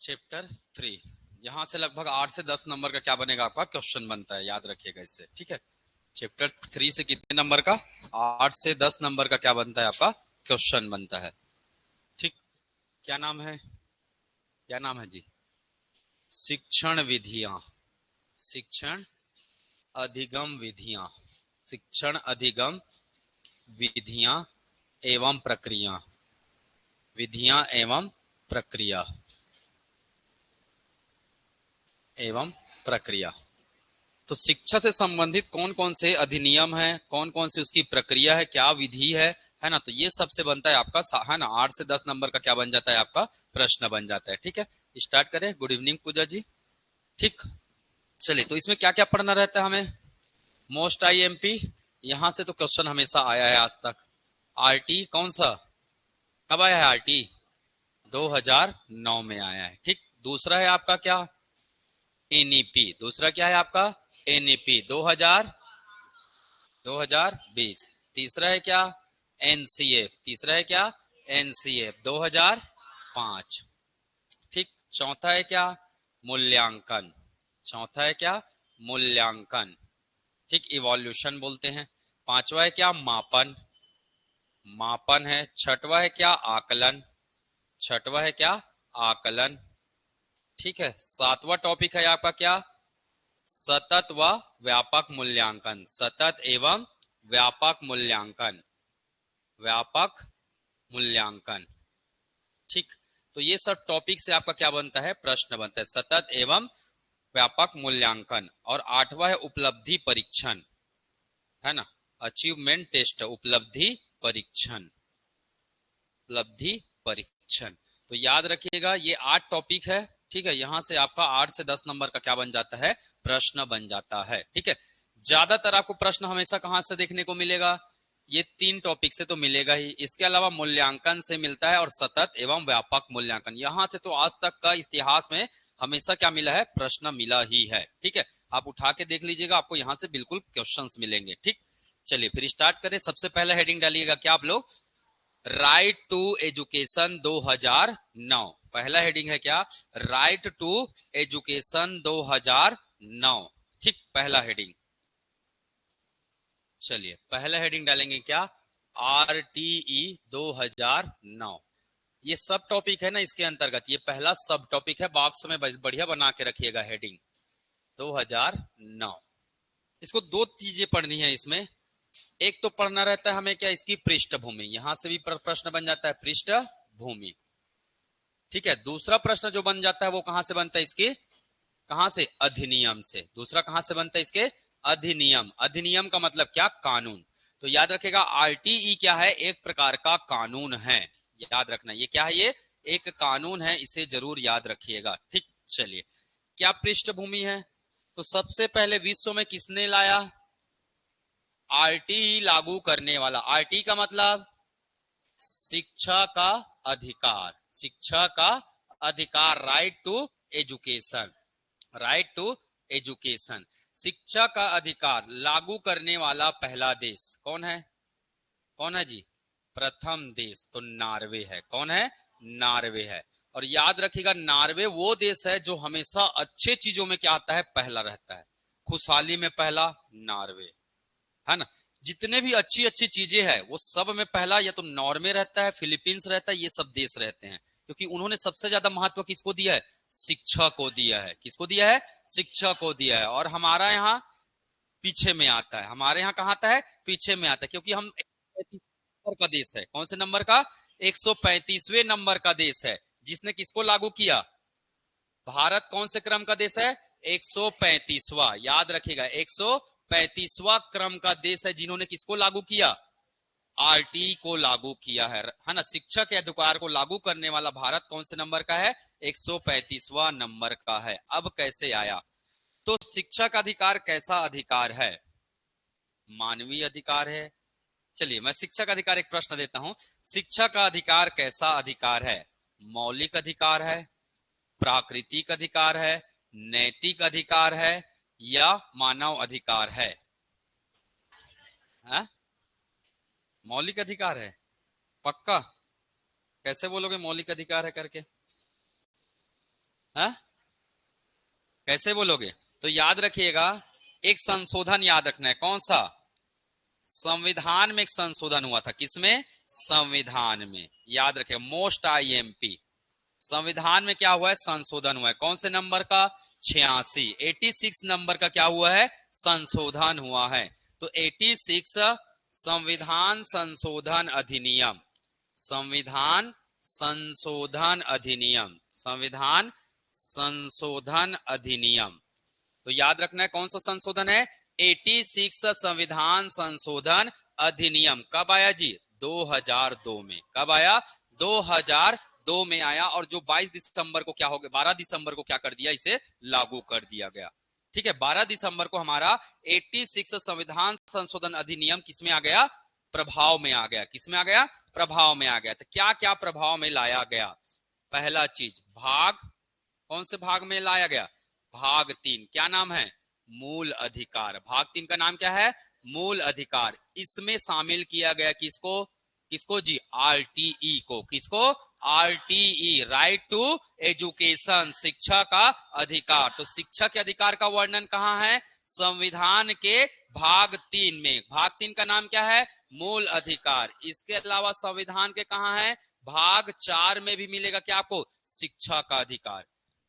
Chapter 3। यहां से लगभग 8 से 10 नंबर का क्या बनेगा, आपका क्वेश्चन बनता है, याद रखिएगा इससे, ठीक है। चैप्टर 3 से कितने नंबर का, 8 से 10 नंबर का क्या बनता है, आपका क्वेश्चन बनता है, ठीक। क्या नाम है, क्या नाम है जी? शिक्षण विधियां, शिक्षण अधिगम विधियां, शिक्षण अधिगम विधियां एवं प्रक्रिया, विधियां एवं प्रक्रिया, एवं प्रक्रिया। तो शिक्षा से संबंधित कौन कौन से अधिनियम है, कौन कौन सी उसकी प्रक्रिया है, क्या विधि है ना। तो ये सबसे बनता है आपका, है ना, 8 से 10 नंबर का क्या बन जाता है, आपका प्रश्न बन जाता है, ठीक है। स्टार्ट करें। गुड इवनिंग पूजा जी, ठीक। चलिए, तो इसमें क्या क्या पढ़ना रहता है हमें? मोस्ट आईएमपी, यहां से तो क्वेश्चन हमेशा आया है आज तक। आरटी कौन सा, कब आया है आरटी? 2009 में आया है, ठीक। दूसरा है आपका क्या, एनईपी। दूसरा क्या है आपका, एनईपी 2020। तीसरा है क्या, एनसीएफ। तीसरा है क्या, एनसीएफ 2005, ठीक। चौथा है क्या, मूल्यांकन। चौथा है क्या, मूल्यांकन, ठीक, इवोल्यूशन बोलते हैं। पांचवा है क्या, मापन, मापन है। छठवा है क्या, आकलन। छठवा है क्या, आकलन, ठीक है। सातवां टॉपिक है आपका क्या, सतत व व्यापक मूल्यांकन। सतत एवं व्यापक मूल्यांकन, व्यापक मूल्यांकन, ठीक। तो ये सब टॉपिक से आपका क्या बनता है, प्रश्न बनता है, सतत एवं व्यापक मूल्यांकन। और आठवां है उपलब्धि परीक्षण, है ना, अचीवमेंट टेस्ट, उपलब्धि परीक्षण, उपलब्धि परीक्षण। तो याद रखिएगा ये 8 टॉपिक है, ठीक है। यहां से आपका 8 से 10 नंबर का क्या बन जाता है, प्रश्न बन जाता है, ठीक है। ज्यादातर आपको प्रश्न हमेशा कहां से देखने को मिलेगा, ये 3 टॉपिक से तो मिलेगा ही, इसके अलावा मूल्यांकन से मिलता है और सतत एवं व्यापक मूल्यांकन। यहां से तो आज तक का इतिहास में हमेशा क्या मिला है, प्रश्न मिला ही है, ठीक है। आप उठा के देख लीजिएगा, आपको यहां से बिल्कुल क्वेश्चंस मिलेंगे, ठीक। चलिए फिर स्टार्ट करें। सबसे पहले हेडिंग डालिएगा क्या आप लोग, राइट टू एजुकेशन 2009। पहला हेडिंग है क्या, राइट टू एजुकेशन 2009, ठीक, पहला हेडिंग। चलिए पहला हेडिंग डालेंगे क्या, आरटीई 2009। ये सब टॉपिक है ना इसके अंतर्गत, ये पहला सब टॉपिक है, बॉक्स में बढ़िया बना के रखिएगा हेडिंग 2009। इसको दो चीजें पढ़नी है इसमें, एक तो पढ़ना रहता है हमें क्या, इसकी पृष्ठभूमि, यहां से भी प्रश्न बन जाता है, पृष्ठभूमि, ठीक है। दूसरा प्रश्न जो बन जाता है वो कहां से बनता है, इसके कहां से, अधिनियम से। दूसरा कहां से बनता है, इसके अधिनियम। अधिनियम का मतलब क्या, कानून। तो याद रखेगा आरटीई क्या है, एक प्रकार का कानून है, याद रखना ये क्या है, ये एक कानून है, इसे जरूर याद रखिएगा, ठीक। चलिए, क्या पृष्ठभूमि है, तो सबसे पहले विश्व में किसने लाया, आरटीई लागू करने वाला। आरटी का मतलब शिक्षा का अधिकार, शिक्षा का अधिकार, right to education, right to education. शिक्षा का अधिकार लागू करने वाला पहला देश कौन है, कौन है जी, प्रथम देश तो नॉर्वे है। कौन है, नॉर्वे है। और याद रखिएगा नॉर्वे वो देश है जो हमेशा अच्छे चीजों में क्या आता है, पहला रहता है, खुशहाली में पहला नॉर्वे, है ना। जितने भी अच्छी अच्छी चीजें हैं वो सब में पहला या तो नॉर्वे रहता है, फिलीपींस रहता है, ये सब देश रहते हैं, क्योंकि उन्होंने सबसे ज्यादा महत्व किसको दिया है, शिक्षा को दिया है। किसको दिया है, शिक्षा को दिया है। और हमारा यहाँ पीछे में आता है, हमारे यहाँ कहाँ आता है, पीछे में आता है, क्योंकि हम 135 नंबर का देश है। कौन से नंबर का, 135वें नंबर का देश है, जिसने किसको लागू किया, भारत कौन से क्रम का देश है, 135वां। याद रखिएगा 135वां क्रम का देश है, जिन्होंने किसको लागू किया, आरटी को लागू किया है ना। शिक्षा के अधिकार को लागू करने वाला भारत कौन से नंबर का है, 135वां नंबर का है। अब कैसे आया, तो शिक्षा का अधिकार कैसा अधिकार है, मानवीय अधिकार है। चलिए मैं शिक्षा का अधिकार एक प्रश्न देता हूं, शिक्षा का अधिकार कैसा अधिकार है, मौलिक अधिकार है, प्राकृतिक अधिकार है, नैतिक अधिकार है, या मानव अधिकार है, हा? मौलिक अधिकार है, पक्का, कैसे बोलोगे मौलिक अधिकार है करके, हाँ, कैसे बोलोगे? तो याद रखिएगा, एक संशोधन याद रखना है। कौन सा? संविधान में एक संशोधन हुआ था। किसमें? संविधान में। याद रखिए, मोस्ट आईएमपी। संविधान में क्या हुआ है? संशोधन हुआ है। कौन से नंबर का? 86, 86 नंबर का क्या हुआ है? संशोधन हुआ है। तो 86 संविधान संशोधन अधिनियम, संविधान संशोधन अधिनियम, संविधान संशोधन अधिनियम। तो याद रखना है कौन सा संशोधन है? 86 संविधान संशोधन अधिनियम। कब आया जी? 2002 में। कब आया? 2002 में आया। और जो 22 दिसंबर को क्या हो गया? 12 दिसंबर को क्या कर दिया? इसे लागू कर दिया गया। ठीक है, 12 दिसंबर को हमारा 86 संविधान संशोधन अधिनियम किसमें आ गया? प्रभाव में आ गया। किसमें आ गया? प्रभाव में आ गया। तो क्या क्या प्रभाव में लाया गया? पहला चीज, भाग, कौन से भाग में लाया गया? भाग 3। क्या नाम है? मूल अधिकार। भाग 3 का नाम क्या है? मूल अधिकार। इसमें शामिल किया गया किसको? किसको जी? आरटीई को। किसको? आरटीई, राइट टू एजुकेशन, शिक्षा का अधिकार। तो शिक्षा के अधिकार का वर्णन कहां है? संविधान के भाग 3 में। भाग 3 का नाम क्या है? मूल अधिकार। इसके अलावा संविधान के कहां है? भाग 4 में भी मिलेगा क्या आपको? शिक्षा का अधिकार।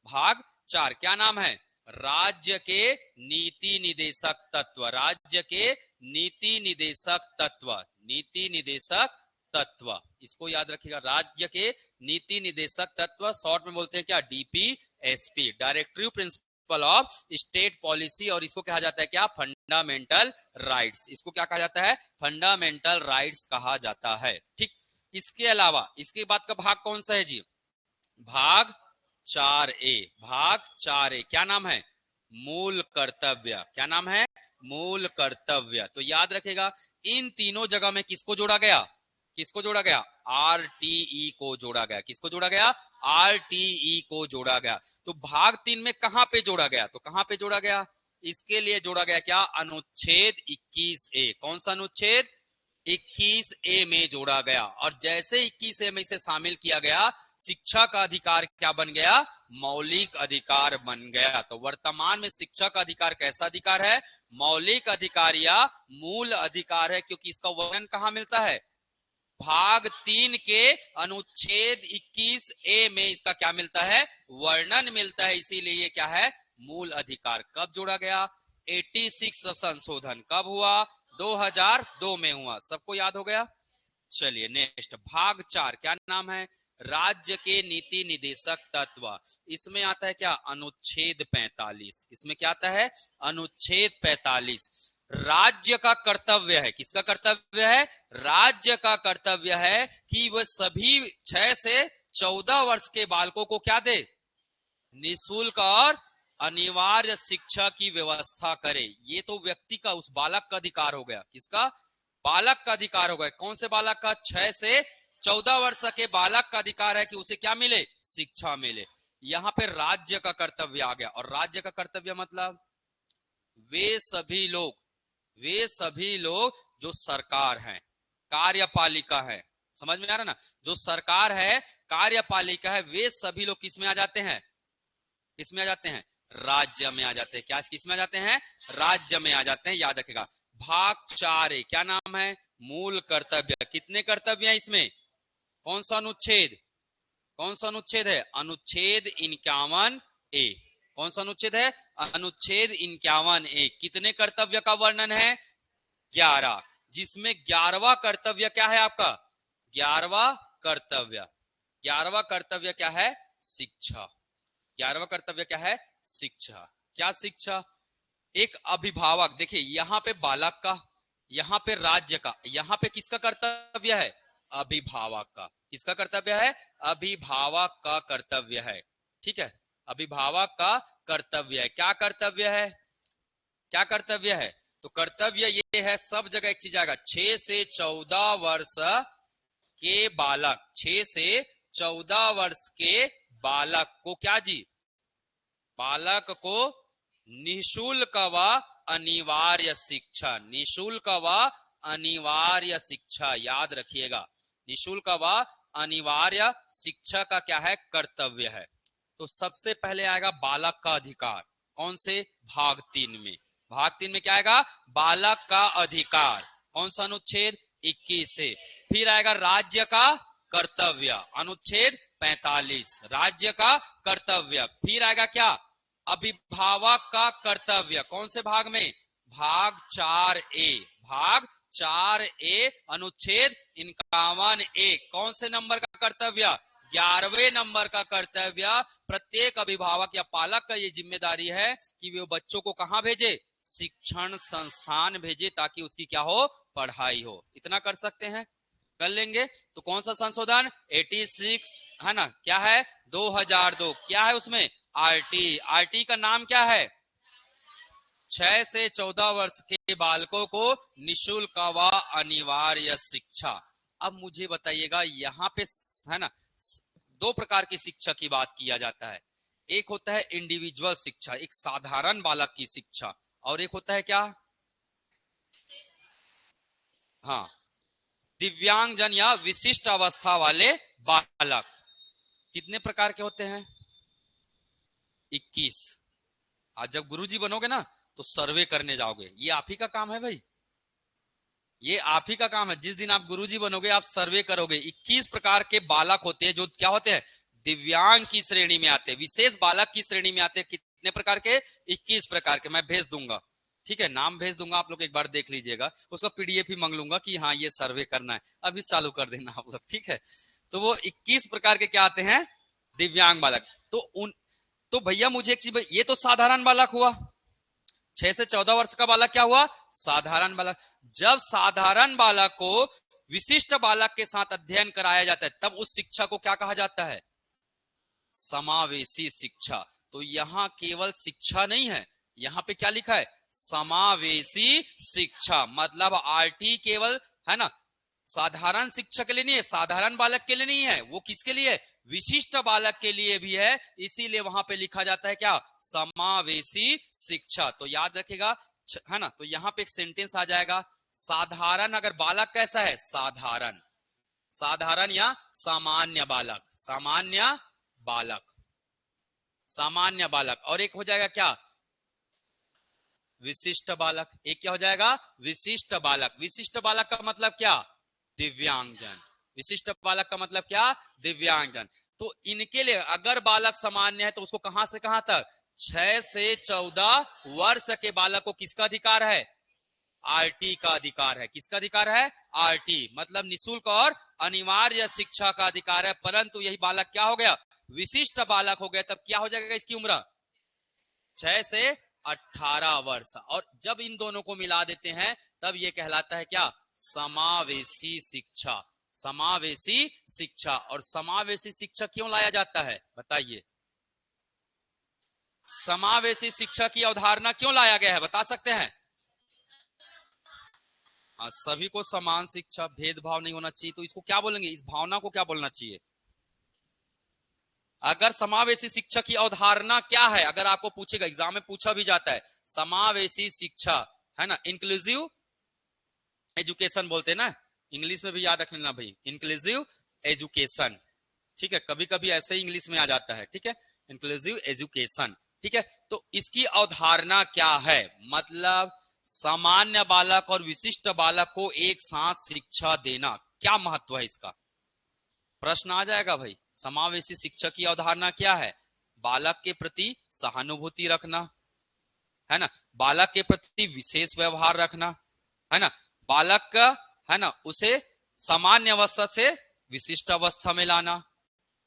भाग 4 क्या नाम है? राज्य के नीति निदेशक तत्व। राज्य के नीति निदेशक तत्व, नीति निदेशक तत्व, इसको याद रखिएगा। राज्य के नीति निदेशक तत्व, शॉर्ट में बोलते हैं क्या? DPSP, directive principle of state policy. और इसको कहा जाता है क्या? Fundamental rights. इसको क्या कहा जाता है? फंडामेंटल राइट्स कहा जाता है। ठीक, इसके अलावा इसके बाद का भाग कौन सा है जी? भाग 4A। भाग 4A क्या नाम है? मूल कर्तव्य। क्या नाम है? मूल कर्तव्य। तो याद रखेगा, इन तीनों जगह में किसको जोड़ा गया? किसको जोड़ा गया? आरटीई को जोड़ा गया। किसको जोड़ा गया? आरटीई को जोड़ा गया। तो भाग 3 में कहां पे जोड़ा गया? तो कहां पे जोड़ा गया? इसके लिए जोड़ा गया क्या? अनुच्छेद 21A। कौन सा अनुच्छेद? 21A में जोड़ा गया। और जैसे 21A में इसे शामिल किया गया, शिक्षा का अधिकार क्या बन गया? मौलिक अधिकार बन गया। तो वर्तमान में शिक्षा का अधिकार कैसा अधिकार है? मौलिक अधिकार या मूल अधिकार है, क्योंकि इसका वर्णन कहां मिलता है? भाग 3 के अनुच्छेद 21A में इसका क्या मिलता है? वर्णन मिलता है। इसीलिए ये क्या है? मूल अधिकार। कब जोड़ा गया? 86 संशोधन कब हुआ? 2002 में हुआ। सबको याद हो गया? चलिए नेक्स्ट, भाग 4 क्या नाम है? राज्य के नीति निदेशक तत्व। इसमें आता है क्या? अनुच्छेद 45। इसमें क्या आता है? अनुच्छेद 45। राज्य का कर्तव्य है। किसका कर्तव्य है? राज्य का कर्तव्य है कि वह सभी 6 से 14 वर्ष के बालकों को क्या दे? निःशुल्क और अनिवार्य शिक्षा की व्यवस्था करे। ये तो व्यक्ति का, उस बालक का अधिकार हो गया। किसका? बालक का अधिकार हो गया। कौन से बालक का? 6 से 14 वर्ष के बालक का अधिकार है कि उसे क्या मिले? शिक्षा मिले। यहां पे राज्य का कर्तव्य आ गया। और राज्य का कर्तव्य मतलब वे सभी लोग जो सरकार है, कार्यपालिका है। समझ में आ रहा ना? जो सरकार है, कार्यपालिका है, वे सभी लोग किस में आ जाते हैं? किसमें आ जाते हैं? राज्य में आ जाते हैं। क्या किसमें आ जाते हैं? राज्य में आ जाते हैं। याद रखेगा। भाग 4A क्या नाम है? मूल कर्तव्य। कितने कर्तव्य हैं इसमें? कौन सा अनुच्छेद? कौन सा अनुच्छेद है? अनुच्छेद 51A। कौन सा अनुच्छेद है? अनुच्छेद 51A। कितने कर्तव्य का वर्णन है? 11। जिसमें 11वां कर्तव्य क्या है आपका? 11वां कर्तव्य, 11वां कर्तव्य क्या है? शिक्षा। 11वां कर्तव्य क्या है? शिक्षा। क्या शिक्षा? एक अभिभावक, देखिए यहां पे बालक का, यहां पे राज्य का, यहां पे किसका कर्तव्य है? अभिभावक का। किसका कर्तव्य है? अभिभावक का कर्तव्य है। ठीक है, अभिभावक का कर्तव्य है। क्या कर्तव्य है? क्या कर्तव्य है? तो कर्तव्य ये है, सब जगह एक चीज आएगा, 6 से 14 वर्ष के बालक, 6 से 14 वर्ष के बालक को क्या जी? बालक को निःशुल्क व अनिवार्य शिक्षा, निःशुल्क व अनिवार्य शिक्षा। याद रखिएगा, निःशुल्क व अनिवार्य शिक्षा का क्या है? कर्तव्य है। तो तो सबसे पहले आएगा बालक का अधिकार। कौन से? भाग 3 में। भाग 3 में क्या आएगा? बालक का अधिकार। कौन सा अनुच्छेद? 21 से। फिर आएगा राज्य का कर्तव्य, अनुच्छेद 45, राज्य का कर्तव्य। फिर आएगा क्या? अभिभावक का कर्तव्य। कौन से भाग में? भाग 4A, भाग 4A अनुच्छेद 51A। कौन से नंबर का कर्तव्य? 11वें नंबर का कर्तव्य। प्रत्येक अभिभावक या पालक का ये जिम्मेदारी है कि वे बच्चों को कहां भेजे? शिक्षण संस्थान भेजे, ताकि उसकी क्या हो? पढ़ाई हो। इतना कर सकते हैं, कर लेंगे। तो कौन सा संशोधन? 86 है ना, क्या है? 2002। क्या है उसमें? आरटी। आरटी का नाम क्या है? 6 से 14 वर्ष के बालकों को निशुल्क व अनिवार्य शिक्षा। अब मुझे बताइएगा, यहाँ पे है ना 2 प्रकार की शिक्षा की बात किया जाता है। एक होता है इंडिविजुअल शिक्षा, एक साधारण बालक की शिक्षा, और एक होता है क्या? हाँ, दिव्यांगजन या विशिष्ट अवस्था वाले बालक। कितने प्रकार के होते हैं? 21। आज जब गुरुजी बनोगे ना तो सर्वे करने जाओगे, ये आप ही का काम है भाई, ये आप ही का काम है। जिस दिन आप गुरुजी बनोगे आप सर्वे करोगे। 21 प्रकार के बालक होते हैं जो क्या होते हैं? दिव्यांग की श्रेणी में आते हैं, विशेष बालक की श्रेणी में आते हैं। कितने प्रकार के? 21 प्रकार के। मैं भेज दूंगा, ठीक है, नाम भेज दूंगा, आप लोग एक बार देख लीजिएगा। उसका पीडीएफ ही मांग लूंगा कि हाँ ये सर्वे करना है, अभी चालू कर देना आप लोग, ठीक है। तो वो 21 प्रकार के क्या आते हैं? दिव्यांग बालक। तो भैया मुझे एक चीज, ये तो साधारण बालक हुआ। 6 से 14 वर्ष का बालक क्या हुआ? साधारण बालक। जब साधारण बालक को विशिष्ट बालक के साथ अध्ययन कराया जाता है, तब उस शिक्षा को क्या कहा जाता है? समावेशी शिक्षा। तो यहां केवल शिक्षा नहीं है, यहां पे क्या लिखा है? समावेशी शिक्षा। मतलब आरटी केवल है ना साधारण शिक्षा के लिए नहीं है, साधारण बालक के लिए नहीं है, वो किसके लिए? विशिष्ट बालक के लिए भी है। इसीलिए वहां पे लिखा जाता है क्या? समावेशी शिक्षा। तो याद रखेगा, है ना। तो यहां पे एक सेंटेंस आ जाएगा, साधारण अगर बालक कैसा है? साधारण, साधारण या सामान्य बालक, सामान्य बालक, सामान्य बालक। और एक हो जाएगा क्या? विशिष्ट बालक। एक क्या हो जाएगा? विशिष्ट बालक। विशिष्ट बालक का मतलब क्या? दिव्यांगजन। विशिष्ट बालक का मतलब क्या? दिव्यांगजन। तो इनके लिए अगर बालक सामान्य है तो उसको कहां से कहां तक? 6 से 14 वर्ष के बालक को किसका अधिकार है? आरटी का अधिकार है। किसका अधिकार है? आरटी, मतलब निशुल्क और अनिवार्य शिक्षा का अधिकार है। परंतु यही बालक क्या हो गया? विशिष्ट बालक हो गया। तब क्या हो जाएगा इसकी उम्र? 6 से 18 वर्ष। और जब इन दोनों को मिला देते हैं तब ये कहलाता है क्या? समावेशी शिक्षा। समावेशी शिक्षा। और समावेशी शिक्षा क्यों लाया जाता है बताइए? समावेशी शिक्षा की अवधारणा क्यों लाया गया है, बता सकते हैं? हाँ, सभी को समान शिक्षा, भेदभाव नहीं होना चाहिए। तो इसको क्या बोलेंगे? इस भावना को क्या बोलना चाहिए? अगर समावेशी शिक्षा की अवधारणा क्या है, अगर आपको पूछेगा, एग्जाम में पूछा भी जाता है, समावेशी शिक्षा है ना, इंक्लूसिव एजुकेशन बोलते हैं ना, इंग्लिश में भी याद रख लेना भाई, इंक्लूसिव एजुकेशन, ठीक है। कभी कभी ऐसे ही इंग्लिश में आ जाता है, ठीक है, इंक्लूसिव एजुकेशन, ठीक है। तो इसकी अवधारणा क्या है? मतलब सामान्य बालक और विशिष्ट बालक को एक साथ शिक्षा देना। क्या महत्व है इसका? प्रश्न आ जाएगा भाई। समावेशी शिक्षा की अवधारणा क्या है? बालक के प्रति सहानुभूति रखना, है ना, बालक के प्रति विशेष व्यवहार रखना, है ना, बालक का है ना उसे सामान्य अवस्था से विशिष्ट अवस्था में लाना,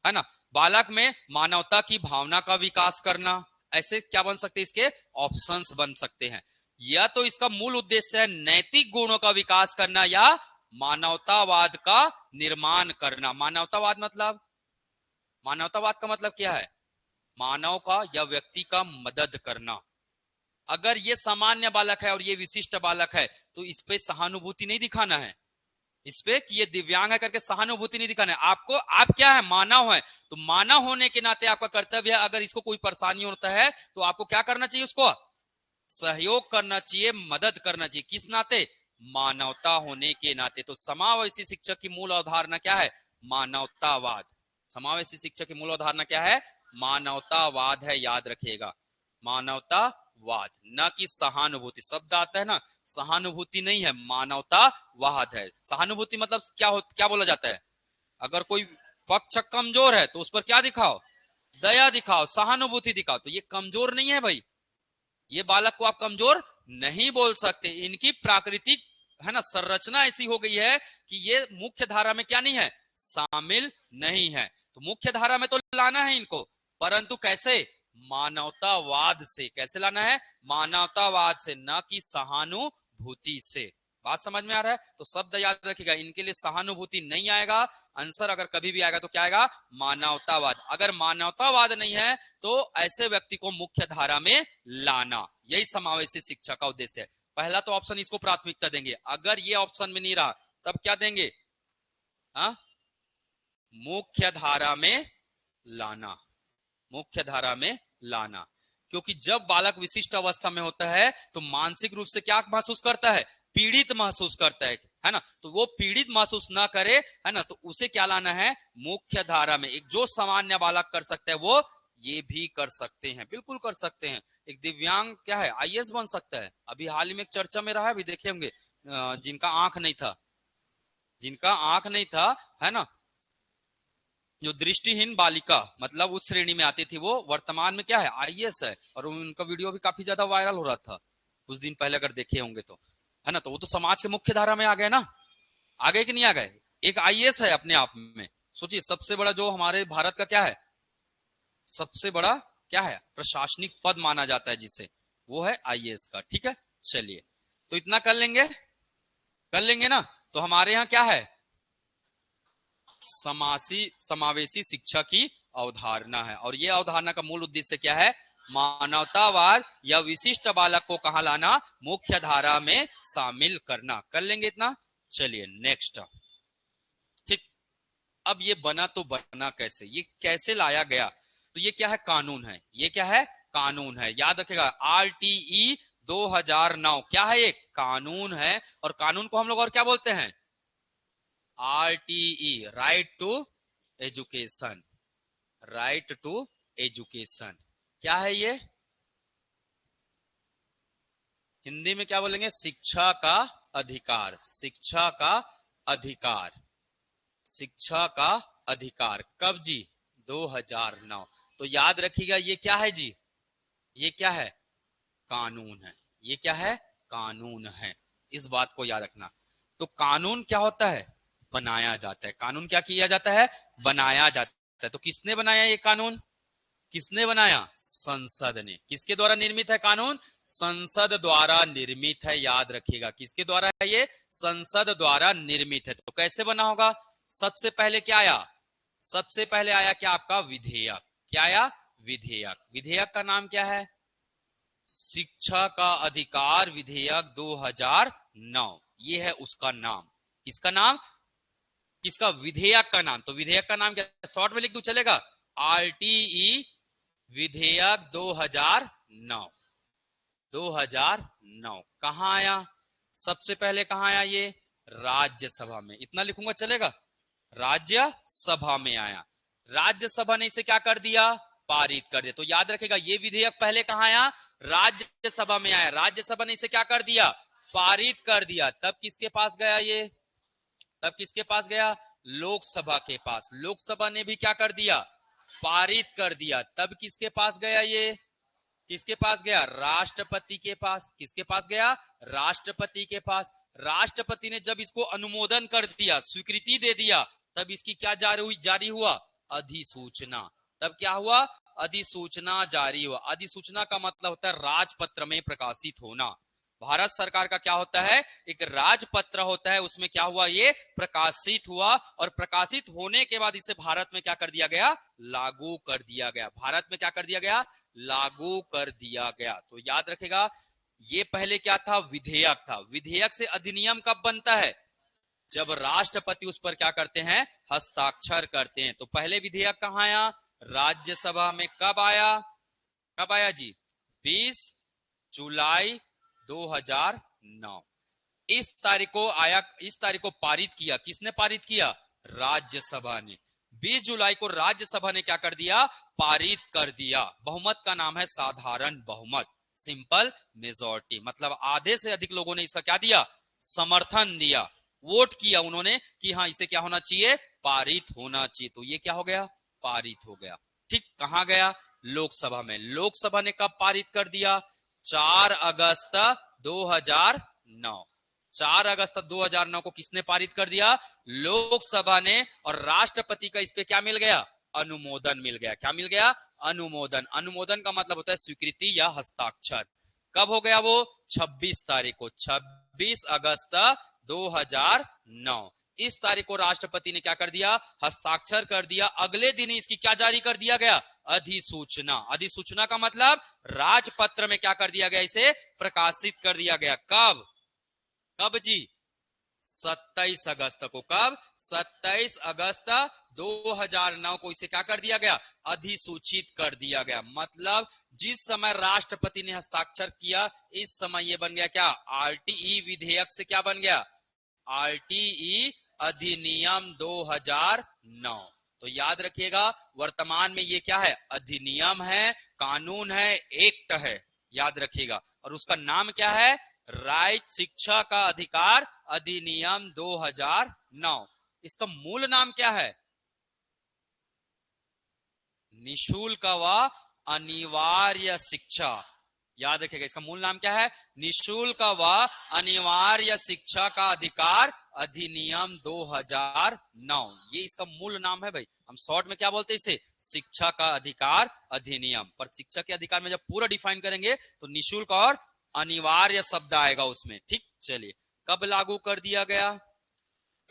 है ना, बालक में मानवता की भावना का विकास करना। ऐसे क्या बन सकते हैं इसके? ऑप्शंस बन सकते हैं। या तो इसका मूल उद्देश्य है नैतिक गुणों का विकास करना, या मानवतावाद का निर्माण करना। मानवतावाद मतलब, मानवतावाद का मतलब क्या है? मानव का या व्यक्ति का मदद करना। अगर ये सामान्य बालक है और ये विशिष्ट बालक है तो इस पे सहानुभूति नहीं दिखाना है, इस पे कि ये दिव्यांग है करके सहानुभूति नहीं दिखाना है आपको। आप क्या है? मानव है। तो मानव होने के नाते आपका कर्तव्य है, अगर इसको कोई परेशानी होता है तो आपको क्या करना चाहिए? उसको सहयोग करना चाहिए, मदद करना चाहिए। किस नाते? मानवता होने के नाते। तो समावेशी शिक्षा की मूल अवधारणा क्या है? मानवतावाद। समावेशी शिक्षा की मूल अवधारणा क्या है? मानवतावाद है, याद रखिएगा, मानवतावाद, न कि सहानुभूति। शब्द आता है ना, सहानुभूति नहीं है, मानवतावाद है। सहानुभूति मतलब क्या बोला जाता है, अगर कोई पक्ष कमजोर है तो उस पर क्या दिखाओ, दया दिखाओ, सहानुभूति दिखाओ। तो ये कमजोर नहीं है भाई, ये बालक को आप कमजोर नहीं बोल सकते। इनकी प्राकृतिक है ना संरचना ऐसी हो गई है कि ये मुख्य धारा में क्या नहीं है, शामिल नहीं है। तो मुख्य धारा में तो लाना है इनको, परंतु कैसे, मानवतावाद से। कैसे लाना है, मानवतावाद से, न कि सहानुभूति से। बात समझ में आ रहा है? तो शब्द याद रखिएगा, इनके लिए सहानुभूति नहीं आएगा, आंसर अगर कभी भी आएगा तो क्या आएगा, मानवतावाद। अगर मानवतावाद नहीं है तो ऐसे व्यक्ति को मुख्य धारा में लाना, यही समावेशी शिक्षा का उद्देश्य है। पहला तो ऑप्शन इसको प्राथमिकता देंगे, अगर ये ऑप्शन में नहीं रहा तब क्या देंगे, हा? मुख्य धारा में लाना, मुख्य धारा में लाना। क्योंकि जब बालक विशिष्ट अवस्था में होता है तो मानसिक रूप से क्या महसूस करता है, पीड़ित महसूस करता है ना। तो वो पीड़ित महसूस ना करे, है ना, तो उसे क्या लाना है, मुख्य धारा में। एक जो सामान्य बालक कर सकता है वो ये भी कर सकते हैं, बिल्कुल कर सकते हैं। एक दिव्यांग क्या है, आईएएस बन सकता है। अभी हाल ही में एक चर्चा में रहा है, अभी देखे होंगे, जिनका आंख नहीं था, जिनका आंख नहीं था, है ना, जो दृष्टिहीन बालिका मतलब उस श्रेणी में आती थी, वो वर्तमान में क्या है, आईएएस है। और उनका वीडियो भी काफी ज्यादा वायरल हो रहा था कुछ दिन पहले, अगर देखे होंगे तो, है ना। तो वो तो समाज के मुख्य धारा में आ गए ना, आ गए कि नहीं आ गए। एक आईएएस है अपने आप में, सोचिए, सबसे बड़ा जो हमारे भारत का क्या है, सबसे बड़ा क्या है, प्रशासनिक पद माना जाता है जिसे, वो है आईएएस का। ठीक है, चलिए, तो इतना कर लेंगे, कर लेंगे ना। तो हमारे यहाँ क्या है, समावेशी शिक्षा की अवधारणा है। और यह अवधारणा का मूल उद्देश्य क्या है, मानवतावाद या विशिष्ट बालक को कहां लाना, मुख्य धारा में शामिल करना। कर लेंगे इतना, चलिए नेक्स्ट। ठीक, अब ये बना तो बना कैसे, ये कैसे लाया गया, तो ये क्या है, कानून है। ये क्या है, कानून है, याद रखेगा। आरटीई 2009 क्या है, ये कानून है। और कानून को हम लोग और क्या बोलते हैं, RTE, right to education, right to education. क्या है ये, हिंदी में क्या बोलेंगे, शिक्षा का अधिकार, शिक्षा का अधिकार, शिक्षा का अधिकार। कब जी, 2009। तो याद रखिएगा ये क्या है जी, ये क्या है, कानून है। ये क्या है, कानून है, इस बात को याद रखना। तो कानून क्या होता है, बनाया जाता है। कानून क्या किया जाता है, बनाया जाता है। तो किसने बनाया ये कानून, किसने बनाया, संसद ने। किसके द्वारा निर्मित है कानून, संसद द्वारा निर्मित है, याद रखिएगा। किसके द्वारा है ये, संसद द्वारा निर्मित है। तो कैसे बना होगा, सबसे पहले क्या आया, सबसे पहले आया क्या, आपका विधेयक। क्या आया, विधेयक। विधेयक का नाम क्या है, शिक्षा का अधिकार विधेयक 2009, ये है उसका नाम। किसका नाम, किसका, विधेयक का नाम। तो विधेयक का नाम क्या, शॉर्ट में लिख दूं चलेगा, आरटीई विधेयक 2009, 2009। कहां आया, सबसे पहले कहां आया ये, राज्यसभा में। इतना लिखूंगा चलेगा, राज्यसभा में आया। राज्यसभा ने इसे क्या कर दिया, पारित कर दिया। तो याद रखेगा ये विधेयक पहले कहां आया, राज्यसभा में आया। राज्यसभा ने इसे क्या कर दिया, पारित कर दिया। तब किसके पास गया ये, तब किसके पास गया, लोकसभा के पास। लोकसभा ने भी क्या कर दिया, पारित कर दिया। तब किसके पास गया ये, किसके पास गया, राष्ट्रपति के पास। किसके पास गया, राष्ट्रपति के पास। राष्ट्रपति ने जब इसको अनुमोदन कर दिया, स्वीकृति दे दिया, तब इसकी क्या जारी हुआ, अधिसूचना। तब क्या हुआ, अधिसूचना जारी हुआ। अधिसूचना का मतलब होता है राजपत्र में प्रकाशित होना। भारत सरकार का क्या होता है, एक राजपत्र होता है, उसमें क्या हुआ, ये प्रकाशित हुआ। और प्रकाशित होने के बाद इसे भारत में क्या कर दिया गया, लागू कर दिया गया। भारत में क्या कर दिया गया, लागू कर दिया गया। तो याद रखेगा ये पहले क्या था, विधेयक था। विधेयक से अधिनियम कब बनता है, जब राष्ट्रपति उस पर क्या करते हैं, हस्ताक्षर करते हैं। तो पहले विधेयक कहां आया, राज्यसभा में। कब आया, कब आया जी, 20 जुलाई 2009। इस तारीख को आया, इस तारीख को पारित किया, किसने पारित किया, राज्यसभा ने। 20 जुलाई को राज्यसभा ने क्या कर दिया, पारित कर दिया। बहुमत का नाम है साधारण बहुमत, सिंपल मेजॉरिटी, मतलब आधे से अधिक लोगों ने इसका क्या दिया, समर्थन दिया, वोट किया उन्होंने कि हाँ इसे क्या होना चाहिए, पारित होना चाहिए। तो ये क्या हो गया, पारित हो गया। ठीक, कहां गया, लोकसभा में। लोकसभा ने कब पारित कर दिया, 4 अगस्त 2009। 4 अगस्त 2009 को किसने पारित कर दिया, लोकसभा ने। और राष्ट्रपति का इस पे क्या मिल गया, अनुमोदन मिल गया। क्या मिल गया, अनुमोदन। अनुमोदन का मतलब होता है स्वीकृति या हस्ताक्षर। कब हो गया वो, 26 तारीख को, 26 अगस्त 2009। इस तारीख को राष्ट्रपति ने क्या कर दिया, हस्ताक्षर कर दिया। अगले दिन इसकी क्या जारी कर दिया गया, अधिसूचना। अधिसूचना का मतलब राजपत्र में क्या कर दिया गया, इसे प्रकाशित कर दिया गया। कब, कब जी, 27 अगस्त को। कब, 27 अगस्त 2009 को इसे क्या कर दिया गया, अधिसूचित कर दिया गया। मतलब जिस समय राष्ट्रपति ने हस्ताक्षर किया, इस समय ये बन गया क्या, आरटीई विधेयक से क्या बन गया, आरटीई अधिनियम 2009। तो याद रखिएगा, वर्तमान में ये क्या है, अधिनियम है, कानून है, एक्ट है, याद रखिएगा। और उसका नाम क्या है, राइट शिक्षा का अधिकार अधिनियम 2009। इसका मूल नाम क्या है, निशुल्क व अनिवार्य शिक्षा। याद रखिएगा, इसका मूल नाम क्या है, निशुल्क व अनिवार्य शिक्षा का अधिकार अधिनियम 2009। ये इसका मूल नाम है भाई। हम शॉर्ट में क्या बोलते हैं इसे, शिक्षा का अधिकार अधिनियम। पर शिक्षा के अधिकार में जब पूरा डिफाइन करेंगे तो निशुल्क और अनिवार्य शब्द आएगा उसमें। ठीक, चलिए, कब लागू कर दिया गया,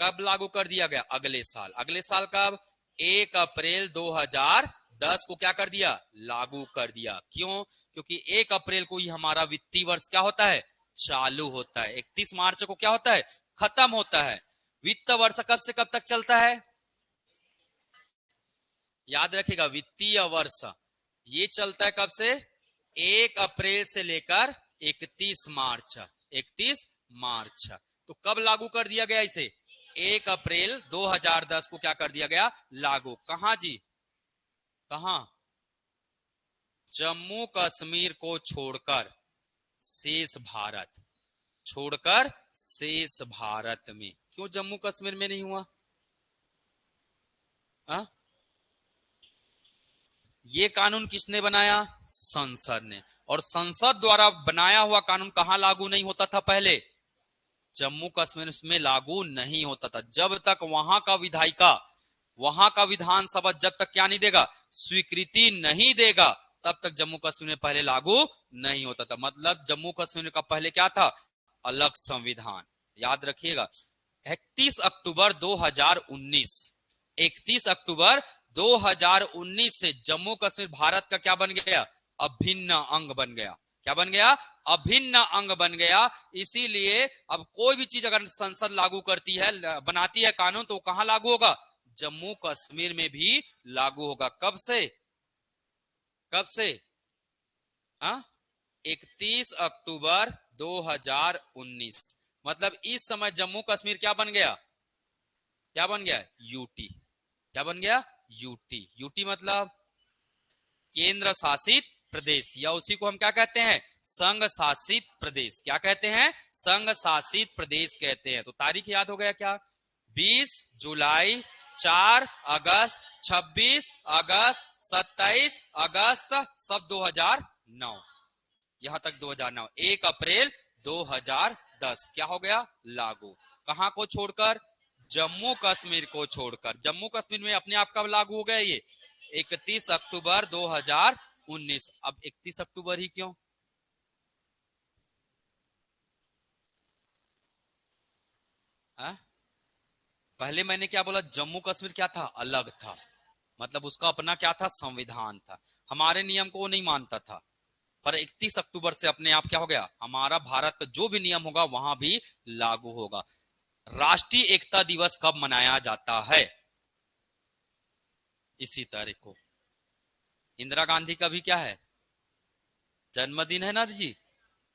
कब लागू कर दिया गया, अगले साल। अगले साल कब, 1 अप्रैल 2010 को क्या कर दिया, लागू कर दिया। क्यों, क्योंकि 1 अप्रैल को ही हमारा वित्तीय वर्ष क्या होता है, चालू होता है। 31 मार्च को क्या होता है, खत्म होता है। वित्त वर्ष कब से कब तक चलता है, याद रखिएगा, वित्तीय वर्ष ये चलता है कब से, 1 अप्रैल से लेकर 31 मार्च। 31 मार्च। तो कब लागू कर दिया गया इसे, 1 अप्रैल 2010 को क्या कर दिया गया, लागू। कहां जी, कहां, जम्मू कश्मीर को छोड़कर शेष भारत, छोड़कर शेष भारत में। क्यों जम्मू कश्मीर में नहीं हुआ, हा? ये कानून किसने बनाया, संसद ने। और संसद द्वारा बनाया हुआ कानून कहां लागू नहीं होता था पहले, जम्मू कश्मीर में लागू नहीं होता था। जब तक वहां का विधायिका, वहां का विधानसभा जब तक क्या नहीं देगा, स्वीकृति नहीं देगा, तब तक जम्मू कश्मीर में पहले लागू नहीं होता था। मतलब जम्मू कश्मीर का पहले क्या था, अलग संविधान। याद रखिएगा, 31 अक्टूबर 2019, 31 अक्टूबर 2019 से जम्मू कश्मीर भारत का क्या बन गया, अभिन्न अंग बन गया। क्या बन गया, अभिन्न अंग बन गया। इसीलिए अब कोई भी चीज अगर संसद लागू करती है, बनाती है कानून, तो कहां लागू होगा, जम्मू कश्मीर में भी लागू होगा। कब से, कब से, 31 अक्टूबर 2019। मतलब इस समय जम्मू कश्मीर क्या बन गया, क्या बन गया, यूटी। क्या बन गया, यूटी। यूटी मतलब केंद्र शासित प्रदेश, या उसी को हम क्या कहते हैं, संघ शासित प्रदेश। क्या कहते हैं, संघ शासित प्रदेश कहते हैं। तो तारीख याद हो गया क्या, 20 जुलाई, 4 अगस्त, 26 अगस्त, 27 अगस्त, सब 2009। यहां तक 2009। 1 अप्रैल 2010 क्या हो गया, लागू। कहां को छोड़कर, जम्मू कश्मीर को छोड़कर। जम्मू कश्मीर में अपने आप कब लागू हो गया ये, 31 अक्टूबर 2019। अब 31 अक्टूबर ही क्यों, हा? पहले मैंने क्या बोला, जम्मू कश्मीर क्या था, अलग था। मतलब उसका अपना क्या था, संविधान था। हमारे नियम को वो नहीं मानता था। पर 31 अक्टूबर से अपने आप क्या हो गया, हमारा भारत का जो भी नियम होगा वहां भी लागू होगा। राष्ट्रीय एकता दिवस कब मनाया जाता है, इसी तारीख को। इंदिरा गांधी का भी क्या है, जन्मदिन है ना जी।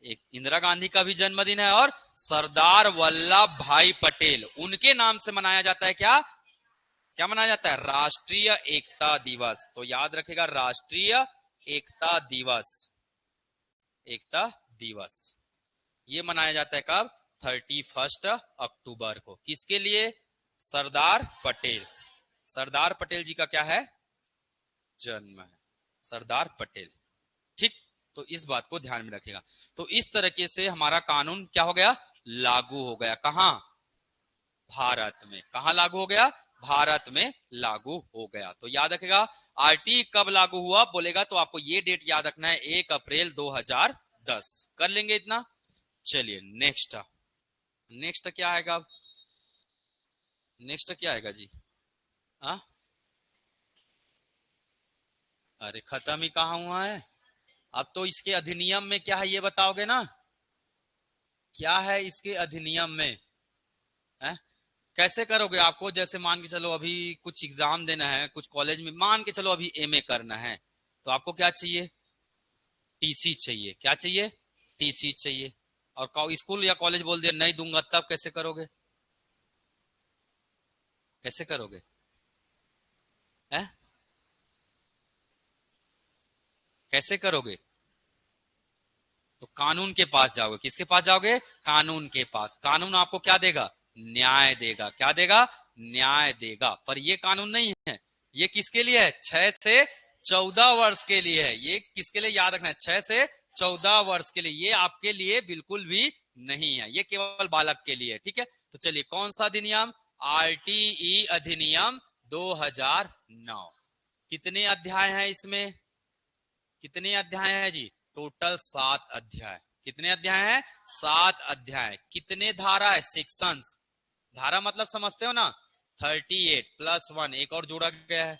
एक इंदिरा गांधी का भी जन्मदिन है, और सरदार वल्लभ भाई पटेल, उनके नाम से मनाया जाता है क्या, क्या मनाया जाता है? राष्ट्रीय एकता दिवस। तो याद रखेगा, राष्ट्रीय एकता दिवस, एकता दिवस ये मनाया जाता है कब? 31 अक्टूबर को। किसके लिए? सरदार पटेल। सरदार पटेल जी का क्या है? जन्म है, सरदार पटेल। ठीक, तो इस बात को ध्यान में रखेगा। तो इस तरीके से हमारा कानून क्या हो गया? लागू हो गया। कहां? भारत में। कहां लागू हो गया? भारत में लागू हो गया। तो याद रखेगा, आरटी कब लागू हुआ बोलेगा तो आपको ये डेट याद रखना है, 1 अप्रैल 2010। कर लेंगे इतना। चलिए नेक्स्ट, नेक्स्ट क्या आएगा? अब नेक्स्ट क्या आएगा जी? आ? अरे खत्म ही कहा हुआ है। अब तो इसके अधिनियम में क्या है ये बताओगे ना? क्या है इसके अधिनियम में? है? कैसे करोगे? आपको जैसे मान के चलो अभी कुछ एग्जाम देना है, कुछ कॉलेज में मान के चलो अभी एमए करना है, तो आपको क्या चाहिए? टीसी चाहिए। क्या चाहिए? टीसी चाहिए। और स्कूल या कॉलेज बोल दिया नहीं दूंगा, तब कैसे करोगे? कैसे करोगे? है? कैसे करोगे? तो कानून के पास जाओगे। किसके पास जाओगे? कानून के पास। कानून आपको क्या देगा? न्याय देगा। क्या देगा? न्याय देगा। पर ये कानून नहीं है, ये किसके लिए है? 6 से 14 वर्ष के लिए है। ये किसके लिए याद रखना है? 6 से 14 वर्ष के लिए। ये आपके लिए बिल्कुल भी नहीं है, ये केवल बालक के लिए। ठीक है, तो चलिए कौन सा अधिनियम? आरटीई अधिनियम 2009। कितने अध्याय हैं इसमें? कितने अध्याय हैं जी? टोटल 7 अध्याय। कितने अध्याय हैं? 7 अध्याय। कितने धारा है? सेक्शंस। धारा मतलब समझते हो ना? 38 प्लस 1 एक और जोड़ा गया है।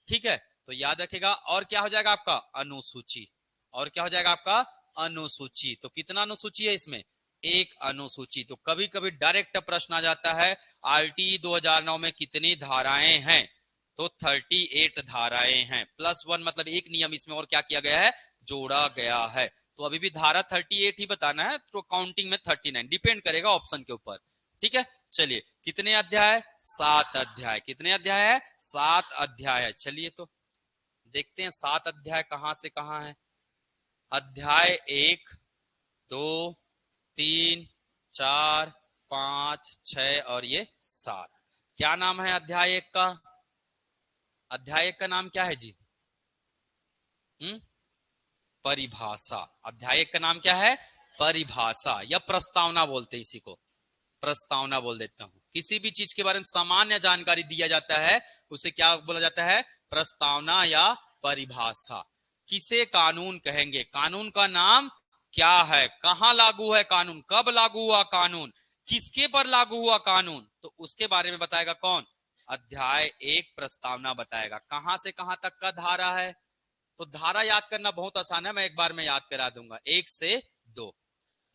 ठीक है, तो याद रखेगा। और क्या हो जाएगा आपका? अनुसूची। और क्या हो जाएगा आपका? अनुसूची। तो कितना अनुसूची है इसमें? एक अनुसूची। तो कभी कभी डायरेक्ट प्रश्न आ जाता है, आरटी 2009 में कितनी धाराएं हैं? तो 38 धाराएं हैं। प्लस 1 मतलब एक नियम इसमें और क्या किया गया है? जोड़ा गया है। तो अभी भी धारा 38 ही बताना है, तो काउंटिंग में 39 डिपेंड करेगा ऑप्शन के ऊपर। ठीक है, चलिए कितने अध्याय? 7 अध्याय। कितने अध्याय है? 7 अध्याय है। चलिए तो देखते हैं 7 अध्याय कहां से कहां है। अध्याय 1, 2, 3, 4, 5, 6 और ये 7। क्या नाम है अध्याय 1 का? अध्याय 1 का नाम क्या है जी? परिभाषा। अध्याय 1 का नाम क्या है? परिभाषा या प्रस्तावना बोलते हैं इसी को। प्रस्तावना बोल देता हूं। किसी भी चीज के बारे में सामान्य जानकारी दिया जाता है उसे क्या बोला जाता है? प्रस्तावना या परिभाषा। किसे कानून कहेंगे? कानून का नाम क्या है? कहां लागू है कानून? कब लागू हुआ कानून? किसके पर लागू हुआ कानून? तो उसके बारे में बताएगा कौन? अध्याय 1 प्रस्तावना बताएगा। कहां से कहां तक का धारा है? तो धारा याद करना बहुत आसान है, मैं एक बार में याद करा दूंगा। 1 से 2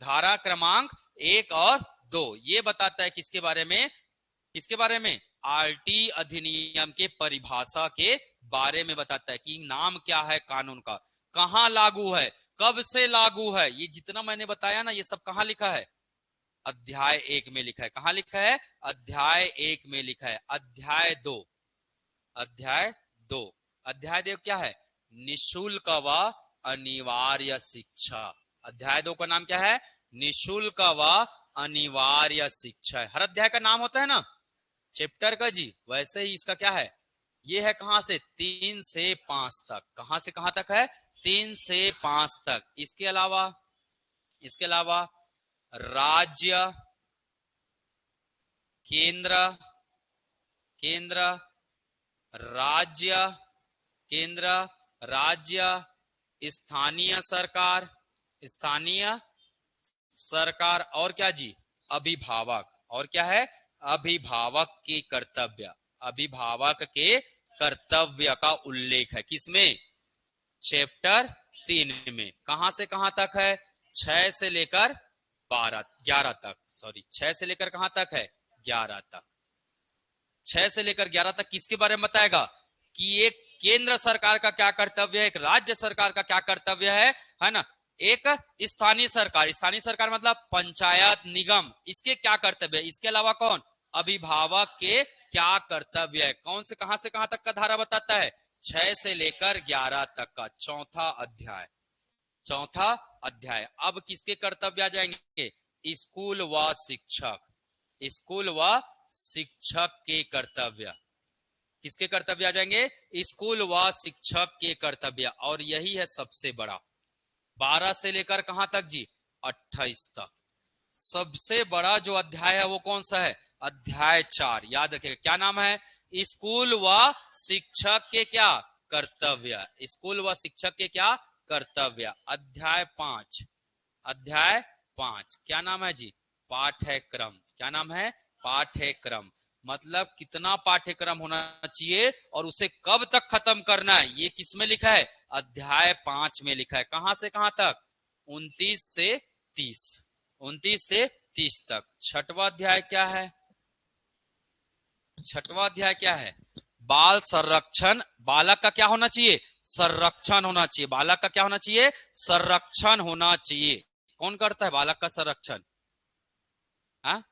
धारा क्रमांक 1 और 2 ये बताता है किसके बारे में? किसके बारे में? आरटी अधिनियम के परिभाषा के बारे में बताता है कि नाम क्या है कानून का, कहां लागू है, कब से लागू है। ये जितना मैंने बताया ना ये सब कहां लिखा है? अध्याय 1 में लिखा है। कहां लिखा है? अध्याय 1 में लिखा है। अध्याय 2, अध्याय 2, अध्याय 2 क्या है? निशुल्क व अनिवार्य शिक्षा। अध्याय 2 का नाम क्या है? निशुल्क व अनिवार्य शिक्षा। हर अध्याय का नाम होता है ना चैप्टर का जी, वैसे ही इसका क्या है? ये है कहां से? 3 से 5 तक। कहां से कहां तक है? 3 से 5 तक। इसके अलावा राज्य, केंद्र, केंद्र, राज्य, केंद्र, राज्य, स्थानीय सरकार, स्थानीय सरकार और क्या जी? अभिभावक। और क्या है? अभिभावक के कर्तव्य। अभिभावक के कर्तव्य का उल्लेख है किसमें? चैप्टर 3 में। कहां से कहां तक है? 6 से लेकर 12, 11 तक। सॉरी 6 से लेकर कहां तक है? 11 तक। 6 से लेकर 11 तक किसके बारे में बताएगा कि एक केंद्र सरकार का क्या कर्तव्य है, एक राज्य सरकार का क्या कर्तव्य है ना? एक स्थानीय सरकार, स्थानीय सरकार मतलब पंचायत निगम, इसके क्या कर्तव्य है। इसके अलावा कौन? अभिभावक के क्या कर्तव्य है। कौन से कहां से कहां तक का धारा बताता है? 6 से लेकर 11 तक का चौथा अध्याय। चौथा अध्याय। अब किसके कर्तव्य आ जाएंगे? स्कूल व शिक्षक। स्कूल व शिक्षक के कर्तव्य। किसके कर्तव्य आ जाएंगे? स्कूल व शिक्षक के कर्तव्य। और यही है सबसे बड़ा। 12 से लेकर कहां तक जी? 28 तक। सबसे बड़ा जो अध्याय है वो कौन सा है? अध्याय 4। याद रखिएगा, क्या नाम है? स्कूल व शिक्षक के क्या कर्तव्य। स्कूल व शिक्षक के क्या कर्तव्य। अध्याय 5। अध्याय 5 क्या नाम है जी? पाठ्यक्रम। क्या नाम है? पाठ्यक्रम। मतलब कितना पाठ्यक्रम होना चाहिए और उसे कब तक खत्म करना है, ये किस में लिखा है? अध्याय 5 में लिखा है। कहां से कहां तक? 29 से 30। 29 से 30 तक। छठवां अध्याय क्या है? छठवां अध्याय क्या है? बाल संरक्षण। बालक का क्या होना चाहिए? संरक्षण होना चाहिए। बालक का क्या होना चाहिए? संरक्षण होना चाहिए। कौन करता है बालक का संरक्षण? हाँ,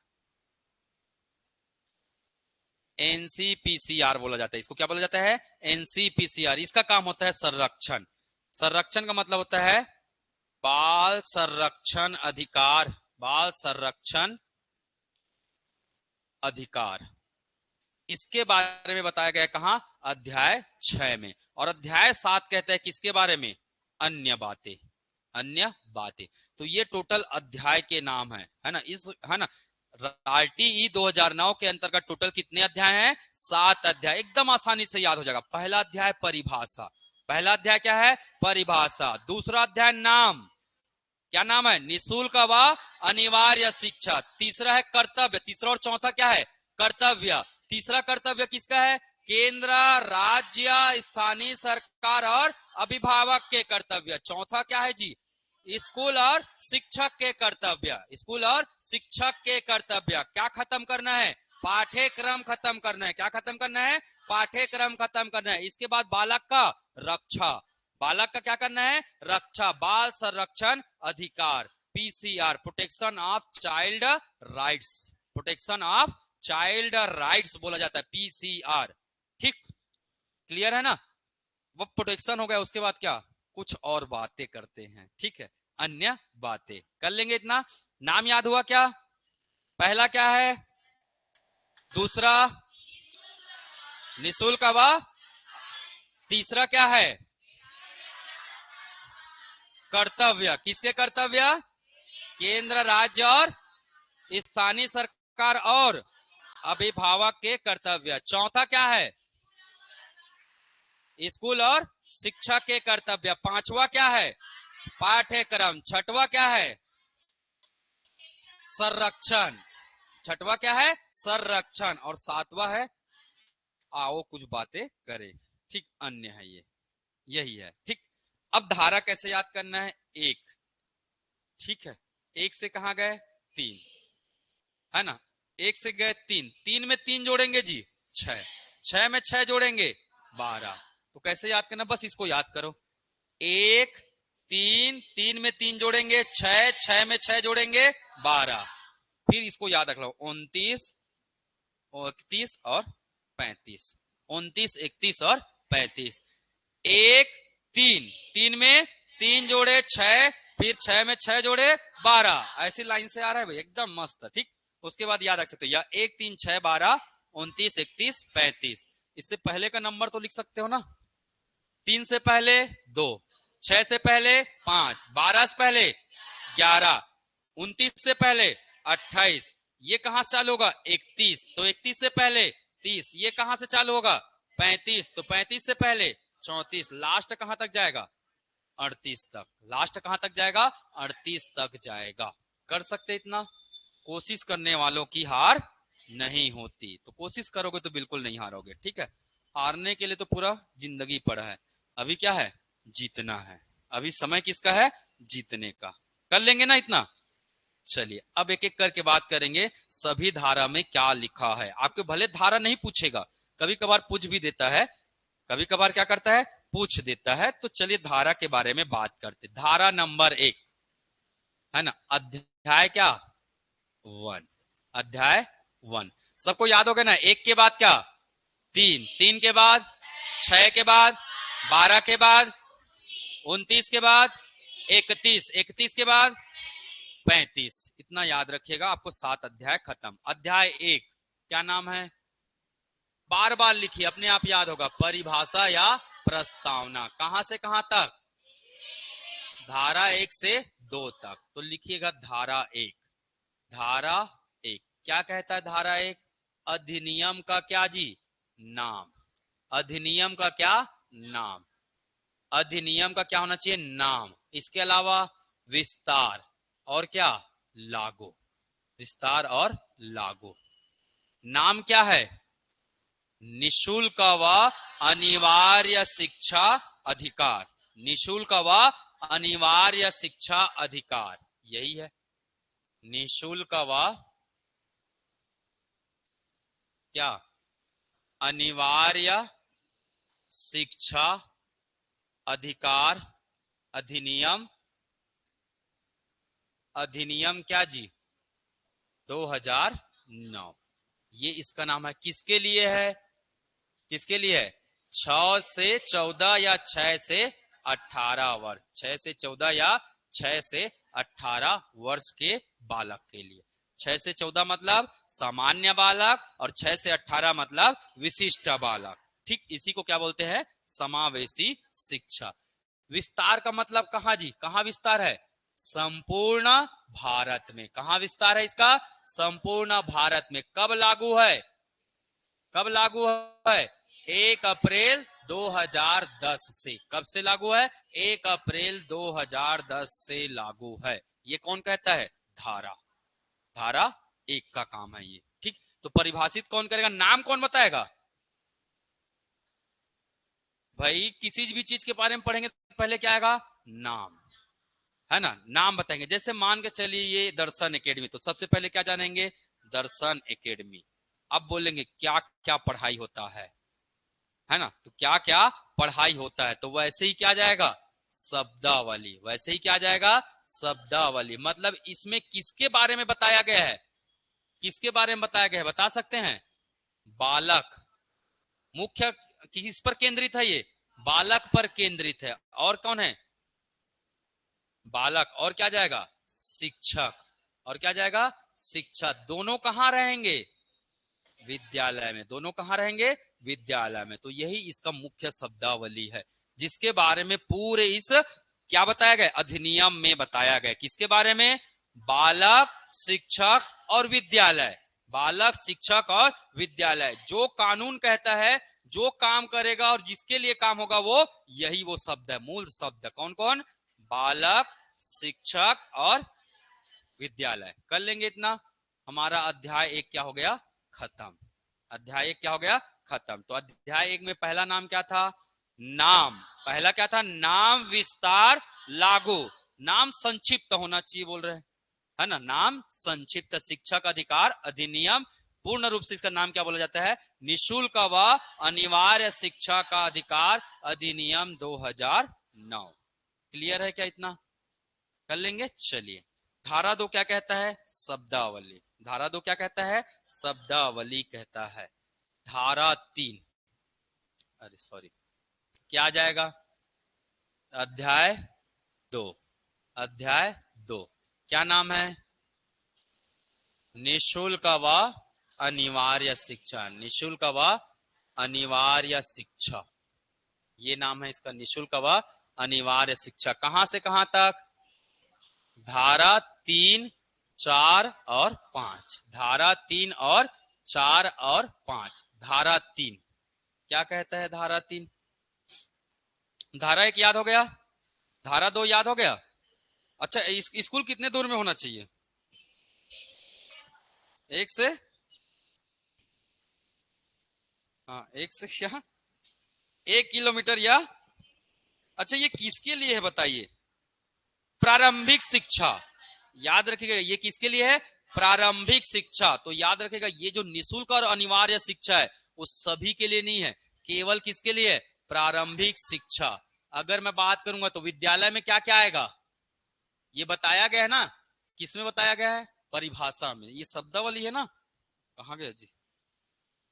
एनसीपीसीआर बोला जाता है इसको। क्या बोला जाता है? एनसीपीसीआर। इसका काम होता है संरक्षण। संरक्षण का मतलब होता है बाल संरक्षण अधिकार। बाल संरक्षण अधिकार। इसके बारे में बताया गया कहां? अध्याय 6 में। और अध्याय 7 कहता है किसके बारे में? अन्य बातें। अन्य बातें। तो ये टोटल अध्याय के नाम है ना? इस है ना आरटीई 2009 के अंतर्गत टोटल कितने अध्याय हैं? 7 अध्याय। एकदम आसानी से याद हो जाएगा। पहला अध्याय परिभाषा। पहला अध्याय क्या है? परिभाषा। दूसरा अध्याय नाम। क्या नाम है? निःशुल्क व अनिवार्य शिक्षा। तीसरा है कर्तव्य। तीसरा और चौथा क्या है? कर्तव्य। तीसरा कर्तव्य किसका है? केंद्र, राज्य, स्थानीय सरकार और अभिभावक के कर्तव्य। चौथा क्या है जी? स्कूल और शिक्षक के कर्तव्य। स्कूल और शिक्षक के कर्तव्य। क्या खत्म करना है? पाठ्यक्रम खत्म करना है। क्या खत्म करना है? पाठ्यक्रम खत्म करना है। इसके बाद बालक का रक्षा। बालक का क्या करना है? रक्षा। बाल संरक्षण अधिकार। PCR, protection of child rights. Protection of child rights बोला जाता है, पीसीआर। ठीक, क्लियर है ना? वो प्रोटेक्शन हो गया। उसके बाद क्या? कुछ और बातें करते हैं। ठीक है, अन्य बातें कर लेंगे। इतना नाम याद हुआ क्या? पहला क्या है? दूसरा निःशुल्क व। तीसरा क्या है? कर्तव्य। किसके कर्तव्य? केंद्र, राज्य और स्थानीय सरकार और अभिभावक के कर्तव्य। चौथा क्या है? स्कूल और शिक्षा के कर्तव्य। पांचवा क्या है? पाठ्यक्रम। छठवा क्या है? संरक्षण। छठवा क्या है? संरक्षण। और सातवां है आओ कुछ बातें करें। ठीक, अन्य है ये। यही है। ठीक, अब धारा कैसे याद करना है? एक। ठीक है, एक से कहां गए? 3 है ना? एक से गए 3। 3 में 3 जोड़ेंगे जी 6। 6 में 6 जोड़ेंगे 12। तो कैसे याद करना? बस इसको याद करो। 1 3, 3 में 3 जोड़ेंगे 6, 6 में 6 जोड़ेंगे 12। फिर इसको याद रख लो 29, 31 और 35। 29, 31 और 35। 1 3, 3 में 3 जोड़े 6, फिर 6 में 6 जोड़े 12। ऐसी लाइन से आ रहा है भाई, एकदम मस्त। ठीक, उसके बाद याद रख सकते हो या 1 3 6 12 29 31 35। इससे पहले का नंबर तो लिख सकते हो ना? 3 से पहले 2, 6 से पहले 5, 12 से पहले 11, 29 से पहले 28। ये कहां से चालू होगा? 31। तो 31 से पहले 30। ये कहां से चालू होगा? 35। तो 35 से पहले 34। लास्ट कहां तक जाएगा? 38 तक। लास्ट कहां तक जाएगा? 38 तक जाएगा। कर सकते इतना? कोशिश करने वालों की हार नहीं होती। तो कोशिश करोगे तो बिल्कुल नहीं हारोगे। ठीक है, हारने के लिए तो पूरा जिंदगी पड़ा है। अभी क्या है? जीतना है। अभी समय किसका है? जीतने का। कर लेंगे ना इतना? चलिए अब एक एक करके बात करेंगे सभी धारा में क्या लिखा है। आपके भले धारा नहीं पूछेगा, कभी कभार पूछ भी देता है। कभी कभार क्या करता है? पूछ देता है। तो चलिए धारा के बारे में बात करते। धारा नंबर 1 है ना? अध्याय क्या? 1। अध्याय 1। सबको याद हो गया ना? एक के बाद क्या? तीन, तीन के बाद 6 के बाद 12 के बाद 29 के बाद 31, 31 के बाद 35। इतना याद रखिएगा, आपको 7 अध्याय खत्म। अध्याय 1 क्या नाम है? बार बार लिखिए, अपने आप याद होगा। परिभाषा या प्रस्तावना। कहां से कहां तक? धारा 1 से 2 तक। तो लिखिएगा धारा 1। धारा 1 क्या कहता है? धारा 1 अधिनियम का क्या जी? नाम। अधिनियम का क्या? नाम। अधिनियम का क्या होना चाहिए? नाम। इसके अलावा विस्तार और क्या? लागू। विस्तार और लागू। नाम क्या है? निशुल्क व अनिवार्य शिक्षा अधिकार। निशुल्क व अनिवार्य शिक्षा अधिकार, यही है। निशुल्क व क्या? अनिवार्य शिक्षा अधिकार अधिनियम। अधिनियम क्या जी? 2009। ये इसका नाम है। किसके लिए है? किसके लिए है? 6 से 14 या 6 से 18 वर्ष। 6 से 14 या 6 से 18 वर्ष के बालक के लिए। 6 से 14 मतलब सामान्य बालक और 6 से 18 मतलब विशिष्ट बालक। ठीक इसी को क्या बोलते हैं? समावेशी शिक्षा। विस्तार का मतलब कहां जी? कहां विस्तार है? संपूर्ण भारत में। कहां विस्तार है इसका? संपूर्ण भारत में। कब लागू है? कब लागू है? 1 अप्रैल 2010 से। कब से लागू है? 1 अप्रैल 2010 से लागू है। ये कौन कहता है? धारा। धारा 1 का काम है ये। ठीक, तो परिभाषित कौन करेगा? नाम कौन बताएगा? भाई किसी भी चीज के बारे में पढ़ेंगे तो पहले क्या आएगा? नाम, है ना? नाम बताएंगे। जैसे मान के चलिए ये दर्शन एकेडमी, तो सबसे पहले क्या जानेंगे? दर्शन एकेडमी। अब बोलेंगे क्या क्या पढ़ाई होता है ना? तो क्या क्या पढ़ाई होता है, तो वैसे ही क्या जाएगा? शब्दावली। वैसे ही क्या जाएगा? शब्दावली। मतलब इसमें किसके बारे में बताया गया है? किसके बारे में बताया गया है, बता सकते हैं? बालक। मुख्य किस पर केंद्रित है? ये बालक पर केंद्रित है। और कौन है? बालक। और क्या जाएगा? शिक्षक। और क्या जाएगा? शिक्षा। दोनों कहां रहेंगे? विद्यालय में। दोनों कहां रहेंगे? विद्यालय में। तो यही इसका मुख्य शब्दावली है, जिसके बारे में पूरे इस क्या बताया गया? अधिनियम में बताया गया। किसके बारे में? बालक, शिक्षक और विद्यालय। बालक, शिक्षक और विद्यालय। जो कानून कहता है, जो काम करेगा और जिसके लिए काम होगा, वो यही वो शब्द है, मूल शब्द। कौन कौन? बालक, शिक्षक और विद्यालय। कर लेंगे इतना, हमारा अध्याय 1 क्या हो गया? खत्म। अध्याय 1 क्या हो गया? खत्म। तो अध्याय 1 में पहला नाम क्या था? नाम। पहला क्या था? नाम, विस्तार, लागू। नाम संक्षिप्त होना चाहिए बोल रहे हैं, है ना? नाम संक्षिप्त। शिक्षक अधिकार अधिनियम। पूर्ण रूप से इसका नाम क्या बोला जाता है? निशुल्क व अनिवार्य शिक्षा का अधिकार अधिनियम 2009। क्लियर है क्या इतना? कर लेंगे, चलिए। धारा 2 क्या कहता है? शब्दावली। धारा 2 क्या कहता है? शब्दावली कहता है। धारा 3, अरे सॉरी, क्या आ जाएगा? अध्याय 2। अध्याय 2 क्या नाम है? निशुल्क व अनिवार्य शिक्षा। निशुल्क व अनिवार्य शिक्षा, ये नाम है इसका। निशुल्क व अनिवार्य शिक्षा। कहां से कहां तक? धारा 3, 4 और 5। धारा 3 और 4 और 5। धारा 3 क्या कहता है? धारा 3। धारा 1 याद हो गया? धारा 2 याद हो गया? अच्छा, स्कूल कितने दूर में होना चाहिए? 1 से, हाँ 1 से क्या? 1 किलोमीटर या? अच्छा, ये किसके लिए है बताइए? प्रारंभिक शिक्षा। याद रखिएगा, ये किसके लिए है? प्रारंभिक शिक्षा। तो याद रखिएगा, ये जो निशुल्क और अनिवार्य शिक्षा है, वो सभी के लिए नहीं है। केवल किसके लिए? प्रारंभिक शिक्षा। अगर मैं बात करूंगा तो विद्यालय में क्या क्या आएगा? ये बताया गया है ना? किसमें बताया गया है? परिभाषा में। ये शब्दावली है ना? कहाँ गया जी?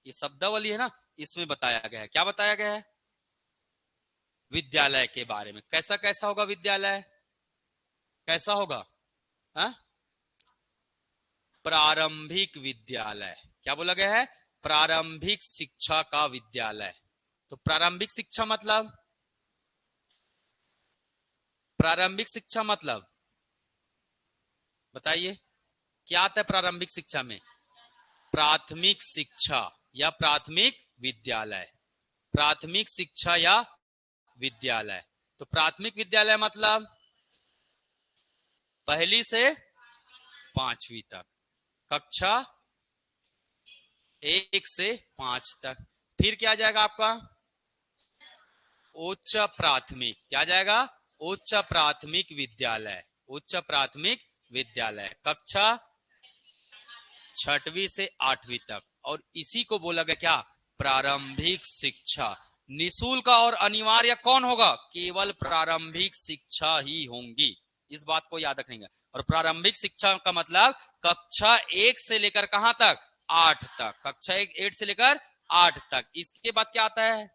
ये शब्दावली है ना, इसमें बताया गया है। क्या बताया गया है? विद्यालय के बारे में। कैसा कैसा होगा विद्यालय? कैसा होगा? हा? प्रारंभिक विद्यालय। क्या बोला गया है? प्रारंभिक शिक्षा का विद्यालय। तो प्रारंभिक शिक्षा मतलब, प्रारंभिक शिक्षा मतलब बताइए क्या आता है प्रारंभिक शिक्षा में? प्राथमिक शिक्षा या प्राथमिक विद्यालय। प्राथमिक शिक्षा या विद्यालय। तो प्राथमिक विद्यालय मतलब पहली से 5वीं तक, कक्षा 1 से 5 तक। फिर क्या जाएगा आपका? उच्च प्राथमिक। क्या जाएगा? उच्च प्राथमिक विद्यालय। उच्च प्राथमिक विद्यालय कक्षा 6वीं से 8वीं तक। और इसी को बोला गया क्या? प्रारंभिक शिक्षा। निःशुल्क और अनिवार्य कौन होगा? केवल प्रारंभिक शिक्षा ही होंगी। इस बात को याद रखेंगे। और प्रारंभिक शिक्षा का मतलब कक्षा 1 से लेकर कहां तक? 8 तक। कक्षा 1 से लेकर 8 तक। इसके बाद क्या आता है?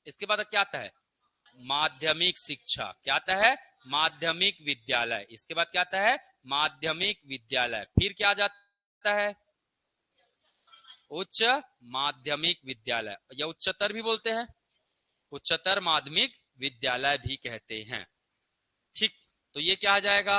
इसके बाद क्या आता है? माध्यमिक शिक्षा। क्या आता है? माध्यमिक विद्यालय। इसके बाद क्या आता है? माध्यमिक विद्यालय। फिर क्या आ जाता है? उच्च माध्यमिक विद्यालय या उच्चतर भी बोलते हैं, उच्चतर माध्यमिक विद्यालय भी कहते हैं। ठीक, तो ये क्या आ जाएगा?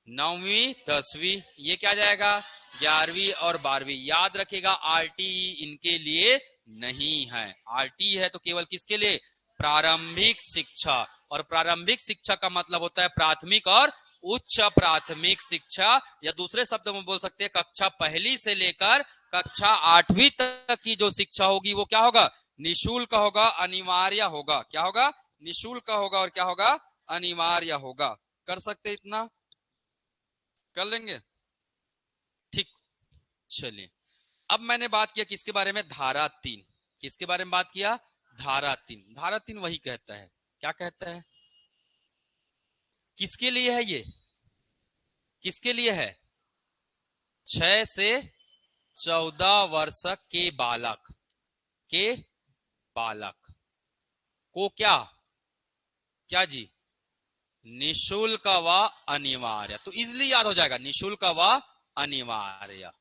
9वीं 10वीं। ये क्या आ जाएगा? 11वीं और 12वीं। याद रखिएगा आरटीई इनके लिए नहीं है। आरटीई है तो केवल किसके लिए? प्रारंभिक शिक्षा। और प्रारंभिक शिक्षा का मतलब होता है प्राथमिक और उच्च प्राथमिक शिक्षा, या दूसरे शब्दों में बोल सकते हैं कक्षा 1 से लेकर कक्षा 8वीं तक की जो शिक्षा होगी वो क्या होगा? निःशुल्क होगा, अनिवार्य होगा। क्या होगा? निःशुल्क होगा और क्या होगा? अनिवार्य होगा। कर सकते इतना? कर लेंगे? ठीक, चलिए। अब मैंने बात किया किसके बारे में? धारा 3। किसके बारे में बात किया? धारा 3। धारा 3 वही कहता है। क्या कहता है? किसके लिए है ये? किसके लिए है? 6 से 14 वर्ष के बालक, के बालक को क्या? क्या जी? निःशुल्क व अनिवार्य। तो इजली याद हो जाएगा, निःशुल्क व अनिवार्य।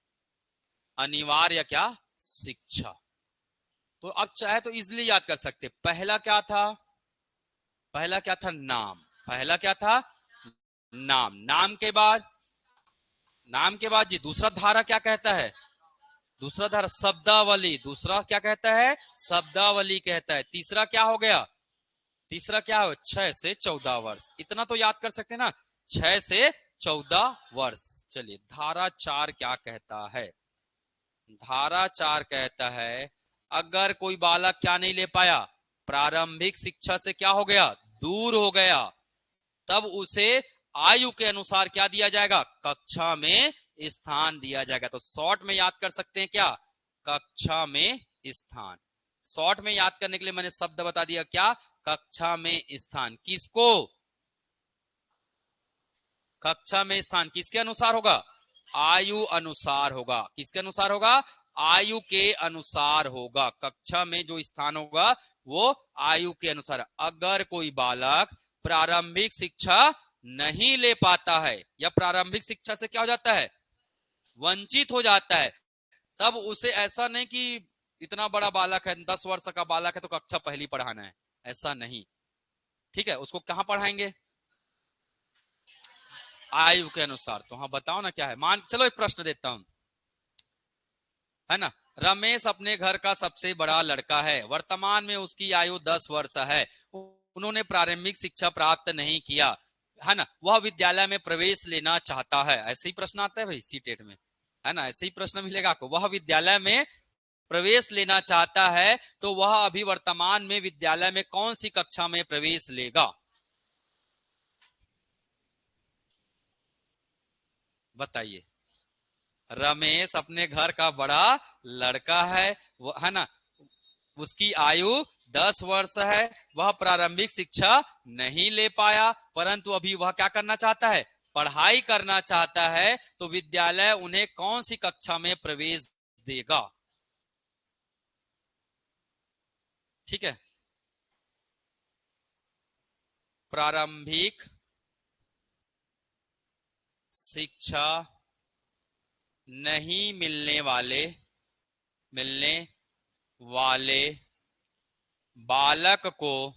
अनिवार्य क्या? शिक्षा। तो अब चाहे तो इजली याद कर सकते। पहला क्या था? पहला क्या था? नाम। पहला क्या था? नाम। नाम के बाद, नाम के बाद जी दूसरा धारा क्या कहता है? दूसरा धारा शब्दावली। दूसरा क्या कहता है? शब्दावली कहता है। तीसरा क्या हो गया? तीसरा क्या हो? 6 से 14 वर्ष। इतना तो याद कर सकते हैं ना, 6 से 14 वर्ष। चलिए धारा 4 क्या कहता है? धारा 4 कहता है अगर कोई बालक क्या नहीं ले पाया? प्रारंभिक शिक्षा से क्या हो गया? दूर हो गया, तब उसे आयु के अनुसार क्या दिया जाएगा? कक्षा में स्थान दिया जाएगा। तो शॉर्ट में याद कर सकते हैं क्या? कक्षा में स्थान। शॉर्ट में याद करने के लिए मैंने शब्द बता दिया क्या? कक्षा में स्थान। किसको? कक्षा में स्थान किसके अनुसार होगा? आयु अनुसार होगा। किसके अनुसार होगा? आयु के अनुसार होगा। कक्षा में जो स्थान होगा वो आयु के अनुसार। अगर कोई बालक प्रारंभिक शिक्षा नहीं ले पाता है या प्रारंभिक शिक्षा से क्या हो जाता है? वंचित हो जाता है, तब उसे ऐसा नहीं कि इतना बड़ा बालक है, 10 वर्ष का बालक है तो कक्षा 1 पढ़ाना है, ऐसा नहीं। ठीक है, उसको कहां पढ़ाएंगे? आयु के अनुसार। तो हाँ बताओ ना क्या है? मान चलो एक प्रश्न देता हूं, है ना। रमेश अपने घर का सबसे बड़ा लड़का है, वर्तमान में उसकी आयु 10 वर्ष है, उन्होंने प्रारंभिक शिक्षा प्राप्त नहीं किया, है ना। वह विद्यालय में प्रवेश लेना चाहता है। ऐसे ही प्रश्न आता है भाई सीटेट में, है ना। ऐसे ही प्रश्न मिलेगा आपको। वह विद्यालय में प्रवेश लेना चाहता है तो वह अभी वर्तमान में विद्यालय में कौन सी कक्षा में प्रवेश लेगा? बताइए। रमेश अपने घर का बड़ा लड़का है, वो है ना, उसकी आयु 10 वर्ष है, वह प्रारंभिक शिक्षा नहीं ले पाया, परंतु अभी वह क्या करना चाहता है? पढ़ाई करना चाहता है। तो विद्यालय उन्हें कौन सी कक्षा में प्रवेश देगा? ठीक है। प्रारंभिक शिक्षा नहीं मिलने वाले बालक को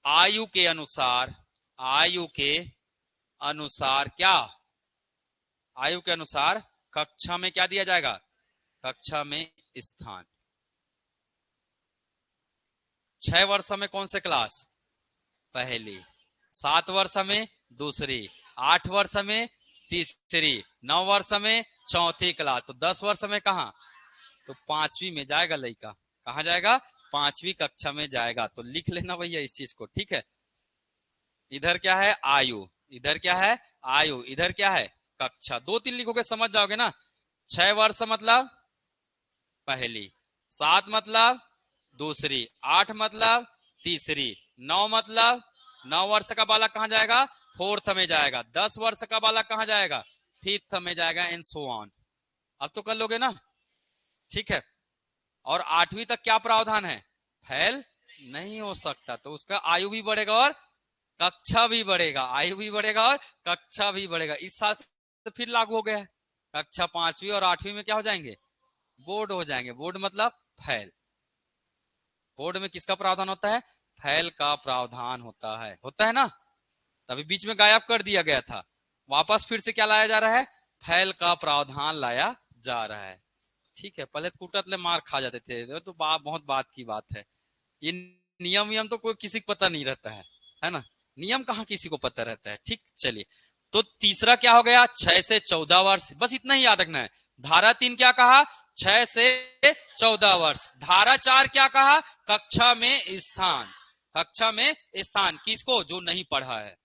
आयु के अनुसार क्या, आयु के अनुसार कक्षा में क्या दिया जाएगा, कक्षा में स्थान। 6 वर्ष में कौन से क्लास, पहली। 7 वर्ष में दूसरी, 8 वर्ष में तीसरी, 9 वर्ष में चौथी क्लास। तो 10 वर्ष में कहा, तो 5वीं में जाएगा लड़का। कहा जाएगा, 5वीं कक्षा में जाएगा। तो लिख लेना भैया इस चीज को, ठीक है। इधर क्या है, आयु, इधर क्या है, आयु, इधर क्या है, कक्षा। 2-3 लिखोगे समझ जाओगे ना। 6 वर्ष मतलब पहली, 7 मतलब दूसरी, 8 मतलब तीसरी, 9 मतलब 9 वर्ष का बालक कहां जाएगा, 4th में जाएगा। 10 वर्ष का बालक कहां जाएगा, 5th में जाएगा, एंड सो ऑन। अब तो कर लोगे ना, ठीक है। और 8वीं तक क्या प्रावधान है, फेल नहीं हो सकता। तो उसका आयु भी बढ़ेगा और कक्षा भी बढ़ेगा, आयु भी बढ़ेगा और कक्षा भी बढ़ेगा। इस साल से फिर लागू हो गया है। कक्षा 5वीं और 8वीं में क्या हो जाएंगे, बोर्ड हो जाएंगे। बोर्ड मतलब फेल। बोर्ड में किसका प्रावधान होता है, फेल का प्रावधान होता है ना। तभी बीच में गायब कर दिया गया था, वापस फिर से क्या लाया जा रहा है, फेल का प्रावधान लाया जा रहा है, ठीक है। पहले कूटत मार खा जाते थे, तो बहुत बात की बात है। ये नियम तो कोई किसी को पता नहीं रहता है ना। नियम कहाँ किसी को पता रहता है, ठीक। चलिए, तो तीसरा क्या हो गया, 6 से 14 वर्ष, बस इतना ही याद रखना है। धारा 3 क्या कहा, 6 से 14 वर्ष। धारा 4 क्या कहा, कक्षा में स्थान। कक्षा में स्थान किसको, जो नहीं पढ़ा है।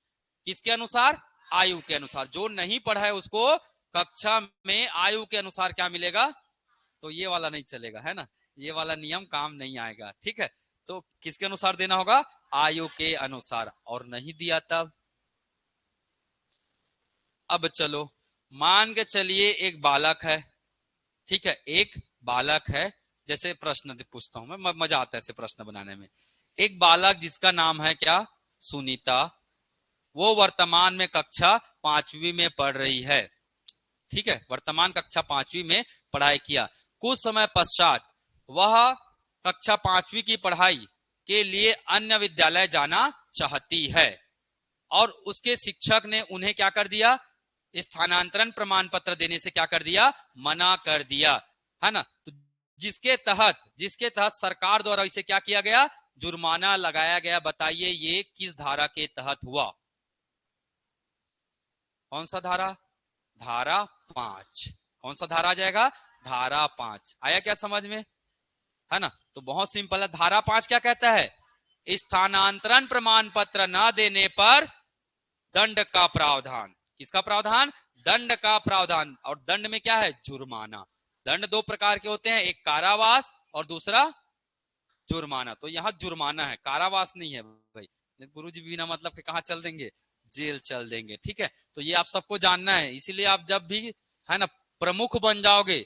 किसके अनुसार, आयु के अनुसार। जो नहीं पढ़ा है उसको कक्षा में आयु के अनुसार क्या मिलेगा। तो ये वाला नहीं चलेगा, है ना, ये वाला नियम काम नहीं आएगा, ठीक है। तो किसके अनुसार देना होगा, आयु के अनुसार। और नहीं दिया तब। अब चलो, मान के चलिए एक बालक है, ठीक है, एक बालक है। जैसे प्रश्न पूछता हूं मैं, मजा आता है ऐसे प्रश्न बनाने में। एक बालक जिसका नाम है क्या, सुनीता। वो वर्तमान में कक्षा 5वीं में पढ़ रही है, ठीक है। वर्तमान कक्षा 5वीं में पढ़ाई किया। कुछ समय पश्चात वह कक्षा 5वीं की पढ़ाई के लिए अन्य विद्यालय जाना चाहती है, और उसके शिक्षक ने उन्हें क्या कर दिया, स्थानांतरण प्रमाण पत्र देने से क्या कर दिया, मना कर दिया, है ना। तो जिसके तहत सरकार द्वारा इसे क्या किया गया, जुर्माना लगाया गया। बताइए ये किस धारा के तहत हुआ, कौन सा धारा, धारा 5। कौन सा धारा आ जाएगा, धारा 5। आया क्या समझ में, है ना। तो बहुत सिंपल है। धारा 5 क्या कहता है, स्थानांतरण प्रमाण पत्र न देने पर दंड का प्रावधान। किसका प्रावधान, दंड का प्रावधान। और दंड में क्या है, जुर्माना। दंड 2 प्रकार के होते हैं, एक कारावास और दूसरा जुर्माना। तो यहाँ जुर्माना है, कारावास नहीं है भाई। गुरुजी बिना मतलब के कहाँ चल देंगे, जेल चल देंगे, ठीक है। तो ये आप सबको जानना है। इसीलिए आप जब भी, है ना, प्रमुख बन जाओगे,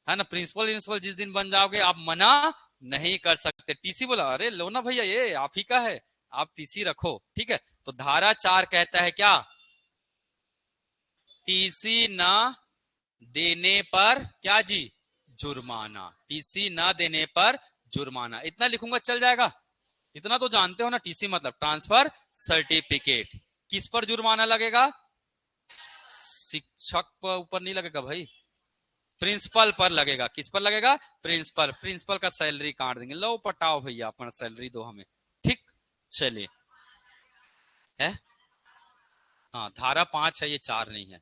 है ना, प्रिंसिपल जिस दिन बन जाओगे, आप मना नहीं कर सकते। टीसी बोला, अरे लो ना भैया, ये आप ही का है, आप टीसी रखो, ठीक है। तो धारा 4 कहता है क्या, टीसी न देने पर क्या जी, जुर्माना। टीसी न देने पर जुर्माना। इतना लिखूंगा चल जाएगा, इतना तो जानते हो ना। टीसी मतलब ट्रांसफर सर्टिफिकेट। किस पर जुर्माना लगेगा, शिक्षक पर ऊपर नहीं लगेगा भाई, प्रिंसिपल पर लगेगा। किस पर लगेगा, प्रिंसिपल का सैलरी काट देंगे। लो पटाओ भैया, अपना सैलरी दो हमें, ठीक। चलिए, है, हाँ, धारा 5 है, ये 4 नहीं है।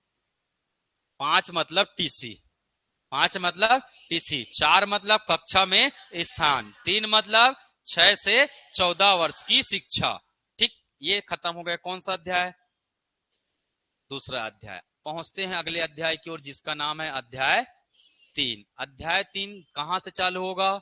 5 मतलब टीसी, 5 मतलब टीसी, 4 मतलब कक्षा में स्थान, 3 मतलब 6 से 14 वर्ष की शिक्षा, ठीक। ये खत्म हो गया। कौन सा अध्याय, दूसरा अध्याय। पहुंचते हैं अगले अध्याय की ओर, जिसका नाम है अध्याय 3। अध्याय 3 कहां से चालू होगा,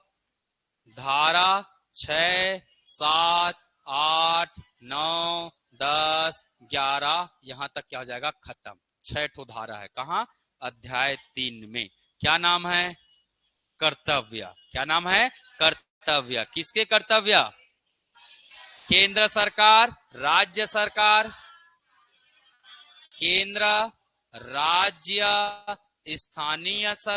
धारा 6, 7, 8, 9, 10, 11, यहां तक क्या हो जाएगा, खत्म। 6 ठो धारा है, कहा, अध्याय 3 में। क्या नाम है, कर्तव्य। क्या नाम है? कर्तव्य। किसके कर्तव्य? केंद्र सरकार, राज्य सरकार, केंद्र, राज्य, स्थानीय सरकार